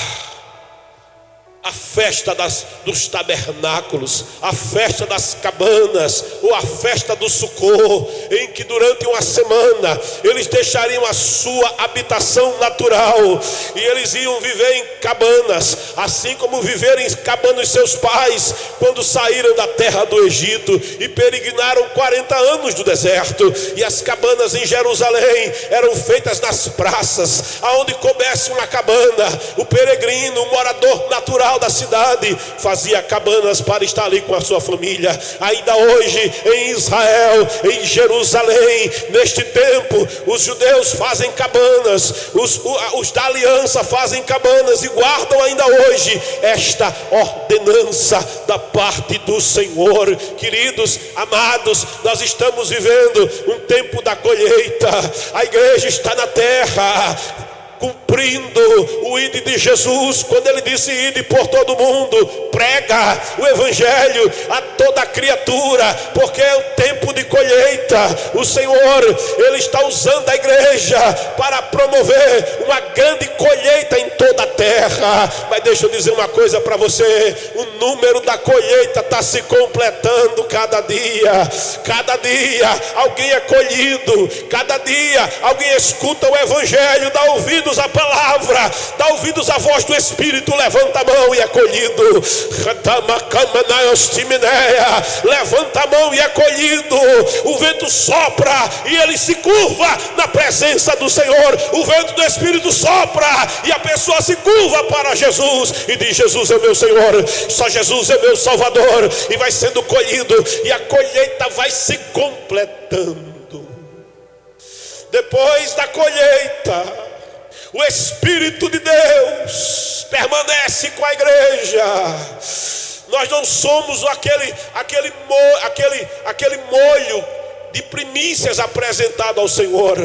[SPEAKER 1] a festa dos tabernáculos, a festa das cabanas, ou a festa do Sucô, em que durante uma semana eles deixariam a sua habitação natural e eles iam viver em cabanas, assim como viveram em cabanas seus pais quando saíram da terra do Egito e peregrinaram 40 anos do deserto. E as cabanas em Jerusalém eram feitas nas praças, aonde coubesse uma cabana. O peregrino, o morador natural da cidade, fazia cabanas para estar ali com a sua família. Ainda hoje em Israel, em Jerusalém, neste tempo, os judeus fazem cabanas, os da aliança fazem cabanas e guardam ainda hoje esta ordenança da parte do Senhor. Queridos, amados, nós estamos vivendo um tempo da colheita. A igreja está na terra cumprindo o ide de Jesus, quando ele disse: ide por todo mundo, prega o evangelho a toda criatura, porque é o tempo de colheita. O Senhor, ele está usando a igreja para promover uma grande colheita em toda a terra. Mas deixa eu dizer uma coisa para você: o número da colheita está se completando cada dia. Cada dia alguém é colhido, cada dia alguém escuta o evangelho, dá ouvidos à palavra, dá ouvidos à voz do Espírito, levanta a mão e é colhido. Levanta a mão e é colhido. O vento sopra e ele se curva na presença do Senhor. O vento do Espírito sopra e a pessoa se curva para Jesus e diz: Jesus é meu Senhor, só Jesus é meu Salvador. E vai sendo colhido e a colheita vai se completando. Depois da colheita, o Espírito de Deus permanece com a igreja. Nós não somos aquele molho de primícias apresentado ao Senhor.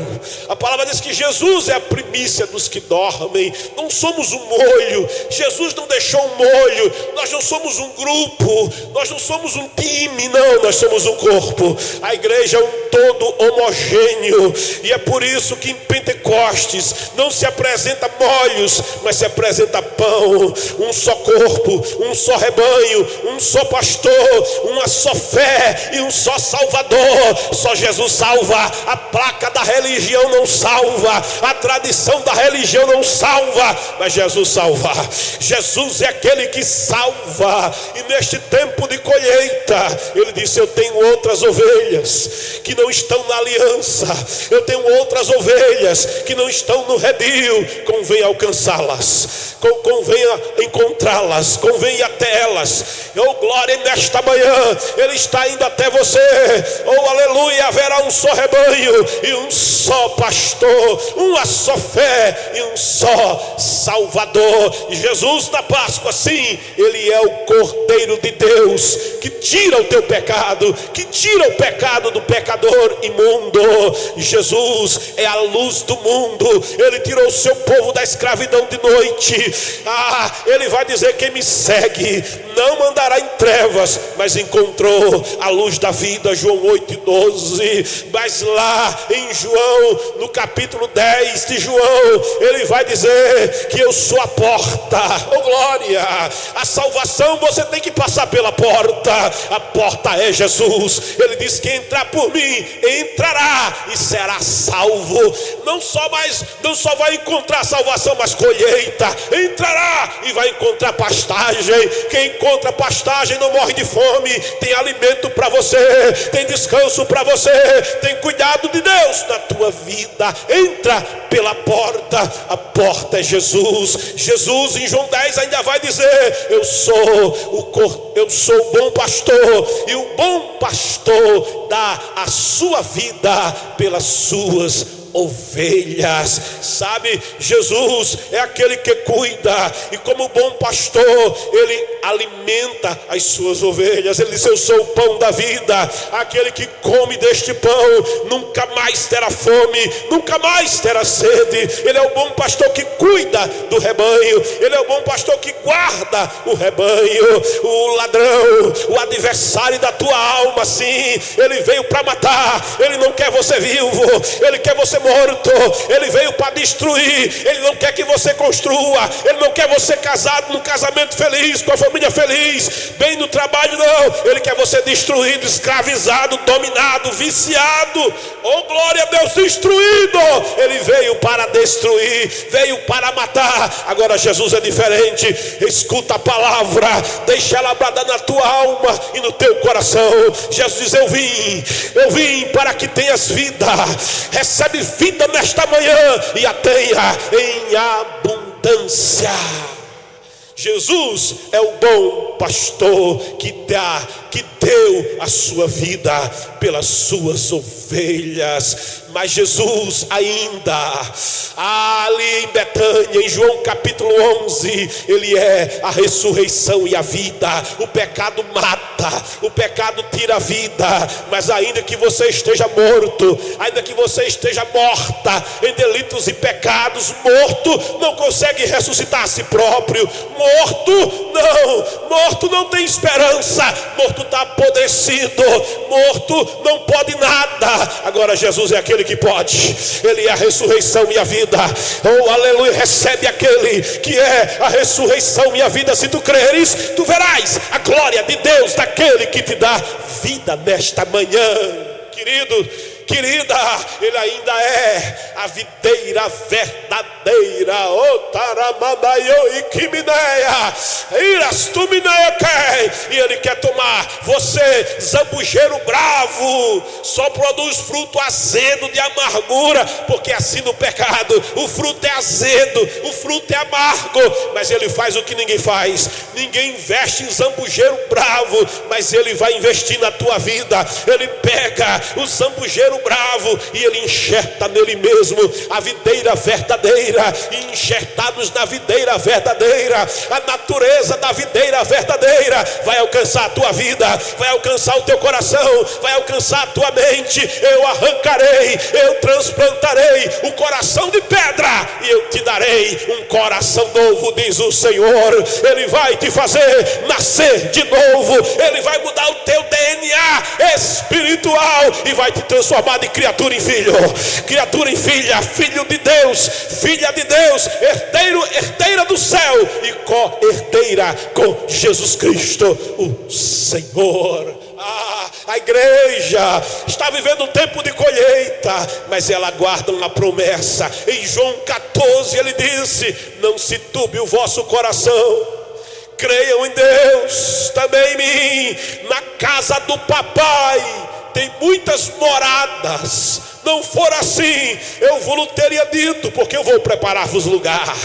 [SPEAKER 1] A palavra diz que Jesus é a primícia dos que dormem. Não somos um molho. Jesus não deixou um molho. Nós não somos um grupo, nós não somos um time, não, nós somos um corpo. A igreja é um todo homogêneo, e é por isso que em Pentecostes não se apresenta molhos, mas se apresenta pão. Um só corpo, um só rebanho, um só pastor, uma só fé e um só Salvador. Só Jesus salva. A placa da religião não salva, a tradição da religião não salva, mas Jesus salva. Jesus é aquele que salva. E neste tempo de colheita, ele disse: eu tenho outras ovelhas que não estão na aliança, eu tenho outras ovelhas que não estão no redil. Convém alcançá-las, convém encontrá-las, convém ir até elas. Oh glória, nesta manhã ele está indo até você. Oh aleluia. Haverá um só rebanho e um só pastor, uma só fé e um só Salvador. E Jesus na Páscoa, sim, ele é o Cordeiro de Deus que tira o teu pecado, que tira o pecado do pecador imundo. E Jesus é a luz do mundo. Ele tirou o seu povo da escravidão de noite. Ele vai dizer: quem me segue não andará em trevas, mas encontrou a luz da vida. João 8:12. Mas lá em João, no capítulo 10 de João, ele vai dizer que eu sou a porta. Oh glória! A salvação você tem que passar pela porta. A porta é Jesus. Ele diz: quem entrar por mim entrará e será salvo. Não só vai encontrar salvação, mas colheita. Entrará e vai encontrar pastagem. Quem encontra pastagem não morre de fome. Tem alimento para você, tem descanso para você, tem cuidado de Deus na tua vida. Entra pela porta. A porta é Jesus. Jesus em João 10 ainda vai dizer: eu sou o bom pastor, e o bom pastor dá a sua vida pelas suas ovelhas. Sabe, Jesus é aquele que cuida, e como bom pastor ele alimenta as suas ovelhas. Ele disse: eu sou o pão da vida. Aquele que come deste pão nunca mais terá fome, nunca mais terá sede. Ele é o bom pastor que cuida do rebanho. Ele é o bom pastor que guarda o rebanho. O ladrão, o adversário da tua alma, sim, ele veio para matar. Ele não quer você vivo, ele quer você morto. morto, ele veio para destruir. Ele não quer que você construa, ele não quer você casado num casamento feliz, com a família feliz, bem no trabalho, não. Ele quer você destruído, escravizado, dominado, viciado. Oh, glória a Deus, destruído. Ele veio para destruir, veio para matar. Agora Jesus é diferente. Escuta a palavra, deixa ela bradar na tua alma e no teu coração. Jesus diz: eu vim para que tenhas vida. Recebe vida nesta manhã e a tenha em abundância. Jesus é o bom pastor que deu a sua vida pelas suas ovelhas. Mas Jesus ainda, ali em Betânia, em João capítulo 11, ele é a ressurreição e a vida. O pecado mata, o pecado tira a vida. Mas ainda que você esteja morto, ainda que você esteja morta em delitos e pecados, morto não consegue ressuscitar a si próprio. Morto não tem esperança. Morto está apodrecido, morto não pode nada. Agora Jesus é aquele que pode. Ele é a ressurreição e a vida. Oh, aleluia. Recebe aquele que é a ressurreição e a vida. Se tu creres, tu verás a glória de Deus, daquele que te dá vida nesta manhã. Querida, ele ainda é a videira verdadeira. O taramadaio e quimineia, iras tu mineia quer. E ele quer tomar você, zambujeiro bravo, só produz fruto azedo de amargura, porque assim no pecado o fruto é azedo, o fruto é amargo. Mas ele faz o que ninguém faz. Ninguém investe em zambujeiro bravo, mas ele vai investir na tua vida. Ele pega o zambujeiro bravo e ele enxerta nele mesmo a videira verdadeira. E enxertados na videira verdadeira, a natureza da videira verdadeira vai alcançar a tua vida, vai alcançar o teu coração, vai alcançar a tua mente. Eu arrancarei, eu transplantarei o coração de pedra e eu te darei um coração novo, diz o Senhor. Ele vai te fazer nascer de novo, ele vai mudar o teu DNA espiritual e vai te transformar de criatura em filho, criatura em filha, filho de Deus, filha de Deus, herdeira do céu e co-herdeira com Jesus Cristo, o Senhor. A igreja está vivendo um tempo de colheita, mas ela aguarda uma promessa. Em João 14 ele disse: não se turbe o vosso coração, creiam em Deus, também em mim. Na casa do papai tem muitas moradas. Não for assim, eu vos teria dito, porque eu vou preparar-vos lugar.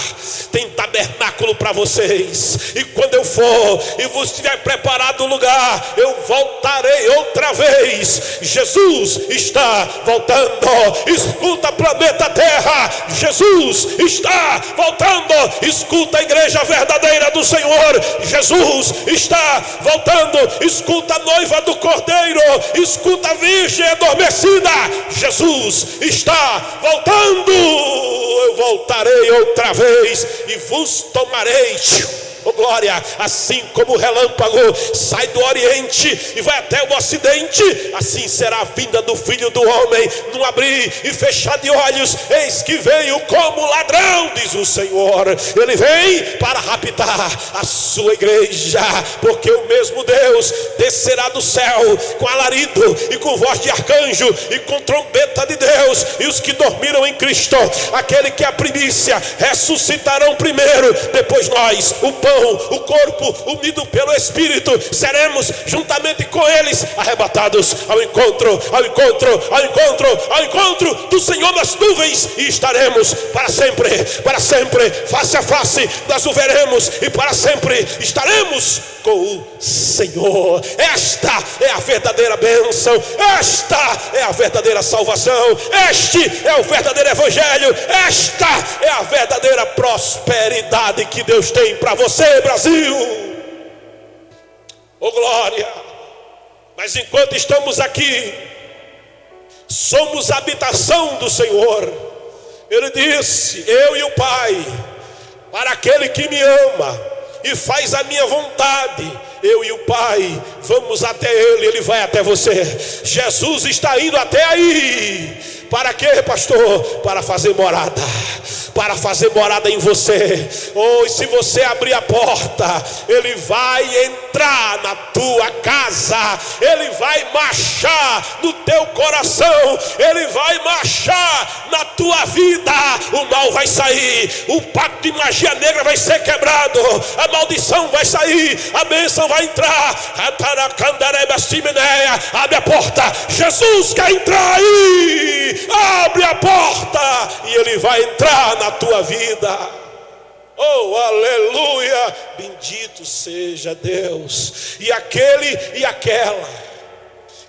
[SPEAKER 1] Tem tabernáculo para vocês. E quando eu for e vos tiver preparado o lugar, eu voltarei outra vez. Jesus está voltando. Escuta, planeta Terra, Jesus está voltando. Escuta, a igreja verdadeira do Senhor, Jesus está voltando. Escuta, a noiva do Cordeiro, escuta, a virgem adormecida, Jesus está voltando. Eu voltarei outra vez e vos tomarei. Oh glória, assim como o relâmpago sai do oriente e vai até o ocidente, assim será a vinda do Filho do Homem. No abrir e fechar de olhos, eis que veio como ladrão, diz o Senhor. Ele vem para raptar a sua igreja, porque o mesmo Deus descerá do céu com alarido e com voz de arcanjo e com trombeta de Deus, e os que dormiram em Cristo, aquele que é a primícia, ressuscitarão primeiro. Depois nós, o pão, o corpo unido pelo Espírito, seremos juntamente com eles arrebatados ao encontro do Senhor nas nuvens, e estaremos para sempre, face a face, nós o veremos e para sempre estaremos com o Senhor. Esta é a verdadeira bênção, esta é a verdadeira salvação, este é o verdadeiro evangelho, esta é a verdadeira prosperidade que Deus tem para você, Brasil. Oh glória! Mas enquanto estamos aqui, somos a habitação do Senhor. Ele disse: eu e o Pai, para aquele que me ama e faz a minha vontade, eu e o Pai vamos até Ele, Ele vai até você. Jesus está indo até aí. Para quê, pastor? Para fazer morada. Para fazer morada em você. E se você abrir a porta, Ele vai entrar na tua casa, Ele vai marchar no teu coração, Ele vai marchar na tua vida. O mal vai sair, o pacto de magia negra vai ser quebrado, a maldição vai sair, a bênção vai entrar. Abre a porta, Jesus quer entrar aí. Abre a porta e Ele vai entrar na tua vida. Oh, aleluia, bendito seja Deus. E aquele e aquela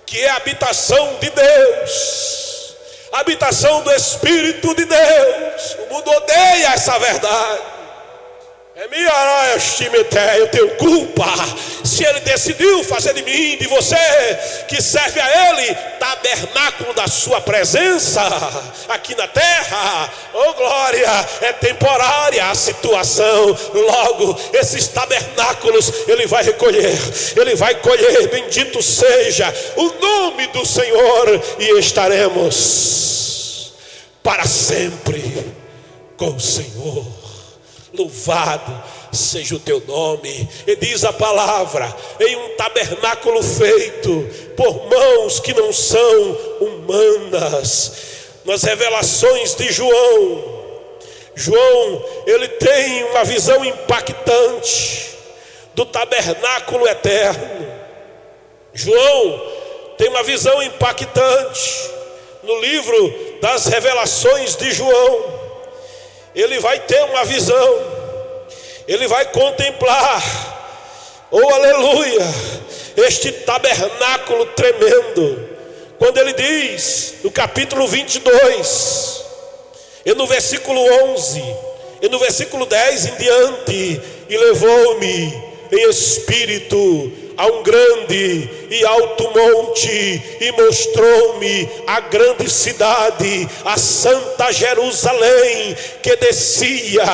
[SPEAKER 1] que é a habitação de Deus, a habitação do Espírito de Deus. O mundo odeia essa verdade. Eu tenho culpa se Ele decidiu fazer de mim, de você que serve a Ele, tabernáculo da sua presença aqui na terra. Oh glória, é temporária a situação. Logo esses tabernáculos Ele vai recolher, Ele vai colher. Bendito seja o nome do Senhor, e estaremos para sempre com o Senhor. Louvado seja o teu nome. E diz a palavra: em um tabernáculo feito por mãos que não são humanas. Nas revelações de João, ele tem uma visão impactante do tabernáculo eterno. João tem uma visão impactante no livro das revelações de João. Ele vai ter uma visão, ele vai contemplar, oh aleluia, este tabernáculo tremendo. Quando ele diz no capítulo 22, e no versículo 11, e no versículo 10 em diante: e levou-me em espírito a um grande e alto monte, e mostrou-me a grande cidade, a santa Jerusalém, que descia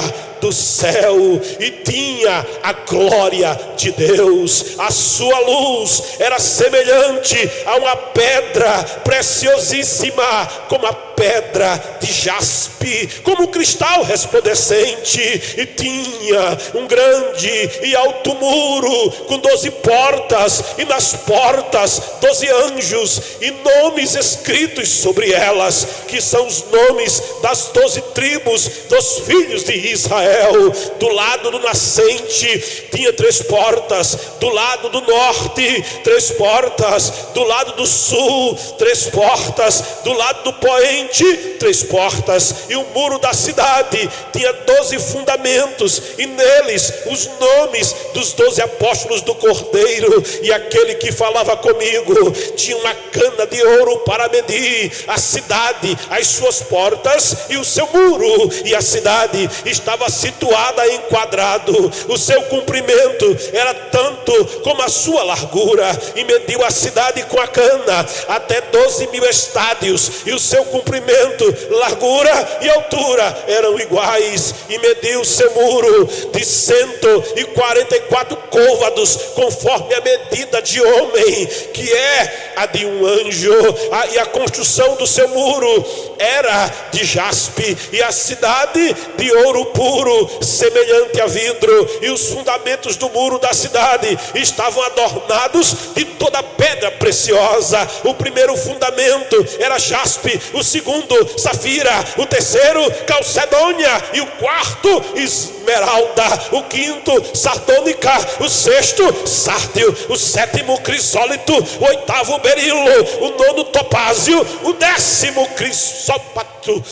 [SPEAKER 1] do céu, e tinha a glória de Deus. A sua luz era semelhante a uma pedra preciosíssima, como a pedra de jaspe, como cristal resplandecente, e tinha um grande e alto muro com 12 portas, e nas portas 12 anjos, e nomes escritos sobre elas, que são os nomes das 12 tribos dos filhos de Israel. Do lado do nascente tinha 3 portas, do lado do norte 3 portas, do lado do sul 3 portas, do lado do poente 3 portas. E o muro da cidade tinha 12 fundamentos, e neles os nomes dos 12 apóstolos do Cordeiro. E aquele que falava comigo tinha uma cana de ouro para medir a cidade, as suas portas e o seu muro. E a cidade estava situada em quadrado, o seu comprimento era tanto como a sua largura, e mediu a cidade com a cana até 12.000 estádios, e o seu comprimento, largura e altura eram iguais, e mediu o seu muro de 144 côvados, conforme a medida de homem, que é a de um anjo. E a construção do seu muro era de jaspe, e a cidade de ouro puro, semelhante a vidro. E os fundamentos do muro da cidade estavam adornados de toda pedra preciosa. O primeiro fundamento era jaspe, o segundo safira, o terceiro calcedônia, e o quarto esmeralda, o quinto sardônica, o sexto sárdio, o sétimo crisólito, o oitavo berilo, o nono topázio, o 10º crisópato,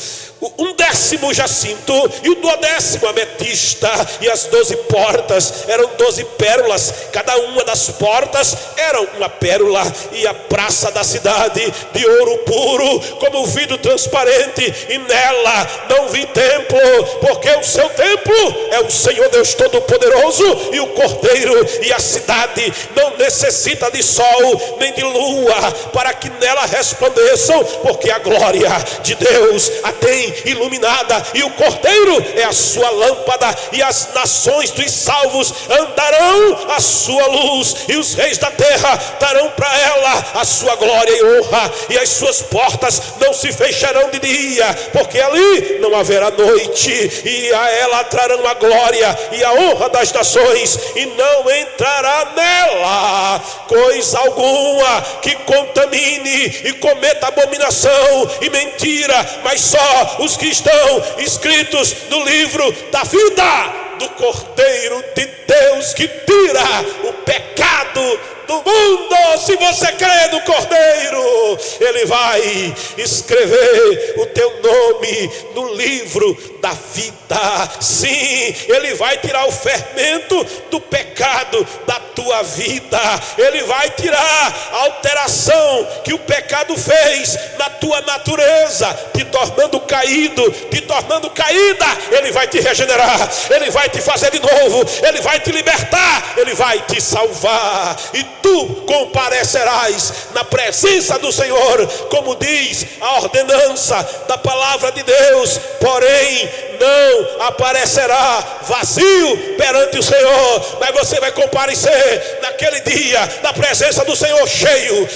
[SPEAKER 1] um 10º jacinto, e o 12º ametista. E as 12 portas eram 12 pérolas, cada uma das portas era uma pérola. E a praça da cidade de ouro puro, como vidro transparente, e nela não vi templo, porque o seu templo é o Senhor Deus Todo-Poderoso e o Cordeiro. E a cidade não necessita de sol nem de lua para que nela resplandeçam, porque a glória de Deus a tem bem iluminada, e o Cordeiro é a sua lâmpada, e as nações dos salvos andarão à sua luz, e os reis da terra darão para ela a sua glória e honra, e as suas portas não se fecharão de dia, porque ali não haverá noite, e a ela trarão a glória e a honra das nações, e não entrará nela coisa alguma que contamine e cometa abominação e mentira, mas só os que estão escritos no livro da vida do Cordeiro de Deus, que tira o pecado do mundo. Se você crê no Cordeiro, Ele vai escrever o teu nome no livro da vida. Sim, Ele vai tirar o fermento do pecado da tua vida. Ele vai tirar a alteração que o pecado fez na tua natureza, te tornando caído, te tornando caída. Ele vai te regenerar, Ele vai te fazer de novo, Ele vai te libertar, Ele vai te salvar, e tu comparecerás na presença do Senhor, como diz a ordenança da palavra de Deus. Porém não aparecerá vazio perante o Senhor, mas você vai comparecer naquele dia na presença do Senhor cheio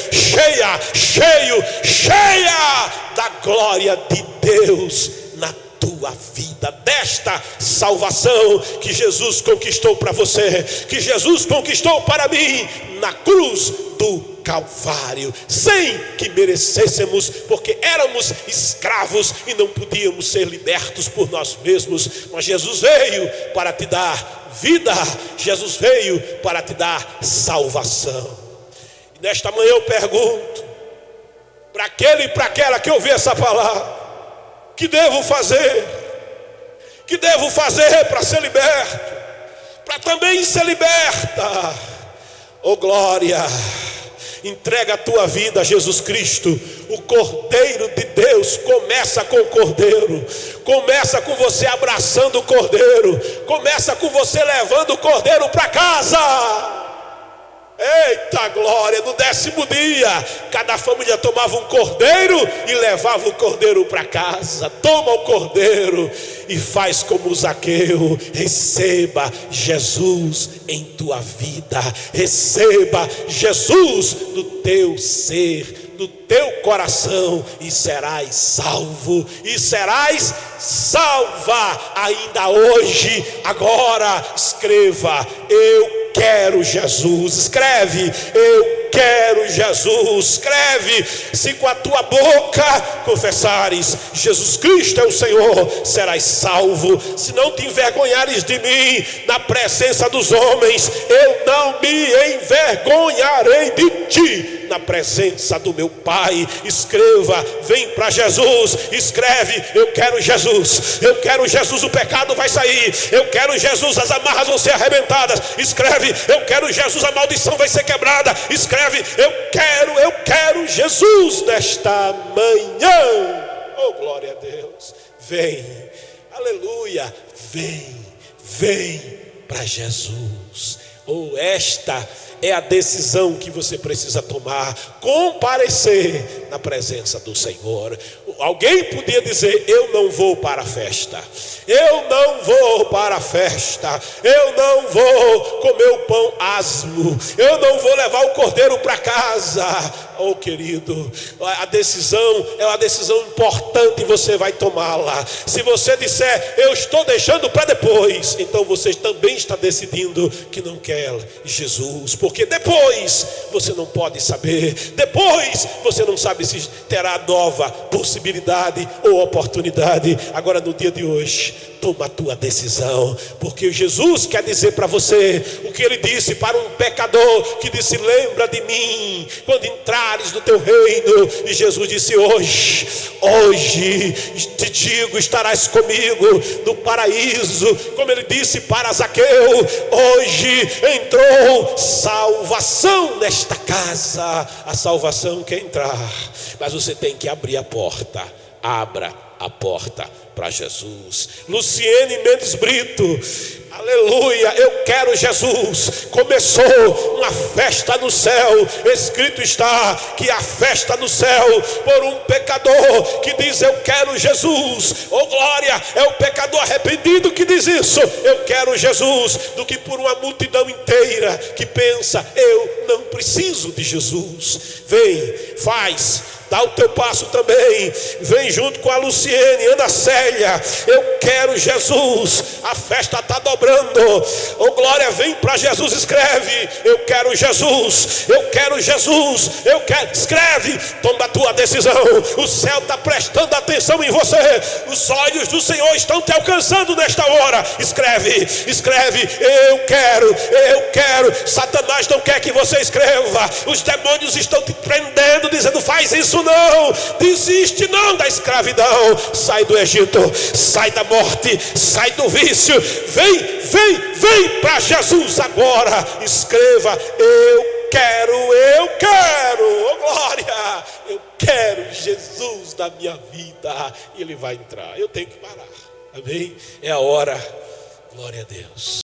[SPEAKER 1] da glória de Deus na tua vida, desta salvação que Jesus conquistou para você, que Jesus conquistou para mim na cruz do Calvário, sem que merecêssemos, porque éramos escravos e não podíamos ser libertos por nós mesmos. Mas Jesus veio para te dar vida, Jesus veio para te dar salvação. E nesta manhã eu pergunto para aquele e para aquela que ouviu essa palavra: que devo fazer? Que devo fazer para ser liberto? Para também ser liberta? Oh glória! Entrega a tua vida a Jesus Cristo, o Cordeiro de Deus. Começa com o Cordeiro, começa com você abraçando o Cordeiro, começa com você levando o Cordeiro para casa. Eita glória! No 10º dia, cada família tomava um cordeiro e levava o cordeiro para casa. Toma o cordeiro e faz como Zaqueu. Receba Jesus em tua vida, receba Jesus no teu ser, no teu coração, e serás salvo, e serás salva ainda hoje. Agora escreva: eu quero Jesus. Escreve: eu quero Jesus. Escreve: se com a tua boca confessares Jesus Cristo é o Senhor, serás salvo. Se não te envergonhares de mim na presença dos homens, eu não me envergonharei de ti na presença do meu Pai. Escreva: vem para Jesus. Escreve: eu quero Jesus, eu quero Jesus, o pecado vai sair. Eu quero Jesus, as amarras vão ser arrebentadas. Escreve: eu quero Jesus, a maldição vai ser quebrada. Escreve: eu quero Jesus nesta manhã. Oh glória a Deus! Vem, aleluia, vem para Jesus. Oh, esta é a decisão que você precisa tomar: comparecer na presença do Senhor. Alguém podia dizer: eu não vou para a festa, eu não vou para a festa, eu não vou comer o pão asmo, eu não vou levar o cordeiro para casa. Oh querido, a decisão é uma decisão importante, você vai tomá-la. Se você disser: eu estou deixando para depois, então você também está decidindo que não quer Jesus, porque depois você não pode saber, depois você não sabe se terá nova possibilidade ou oportunidade. Agora, no dia de hoje, toma a tua decisão, porque Jesus quer dizer para você o que ele disse para um pecador que disse: lembra de mim quando entrares no teu reino. E Jesus disse: hoje te digo, estarás comigo no paraíso. Como ele disse para Zaqueu: hoje entrou salvação nesta casa. A salvação quer entrar, mas você tem que abrir a porta. Abra a porta para Jesus. Luciene Mendes Brito, aleluia, eu quero Jesus. Começou uma festa no céu. Escrito está que a festa no céu por um pecador que diz eu quero Jesus. Oh glória, é o pecador arrependido que diz isso, eu quero Jesus, do que por uma multidão inteira que pensa eu não preciso de Jesus. Vem, faz, dá o teu passo também. Vem junto com a Luciene, Ana Célia. Eu quero Jesus. A festa está dobrando. Oh glória, vem para Jesus. Escreve, eu quero Jesus. Eu quero Jesus. Eu quero. Escreve, toma a tua decisão. O céu está prestando atenção em você. Os olhos do Senhor estão te alcançando nesta hora. Escreve, escreve. Eu quero. Satanás não quer que você escreva. Os demônios estão te prendendo, dizendo faz isso não, desiste não da escravidão. Sai do Egito, sai da morte, sai do vício. Vem para Jesus agora. Escreva, eu quero, oh glória, eu quero Jesus na minha vida. E Ele vai entrar, eu tenho que parar, amém? É a hora, glória a Deus.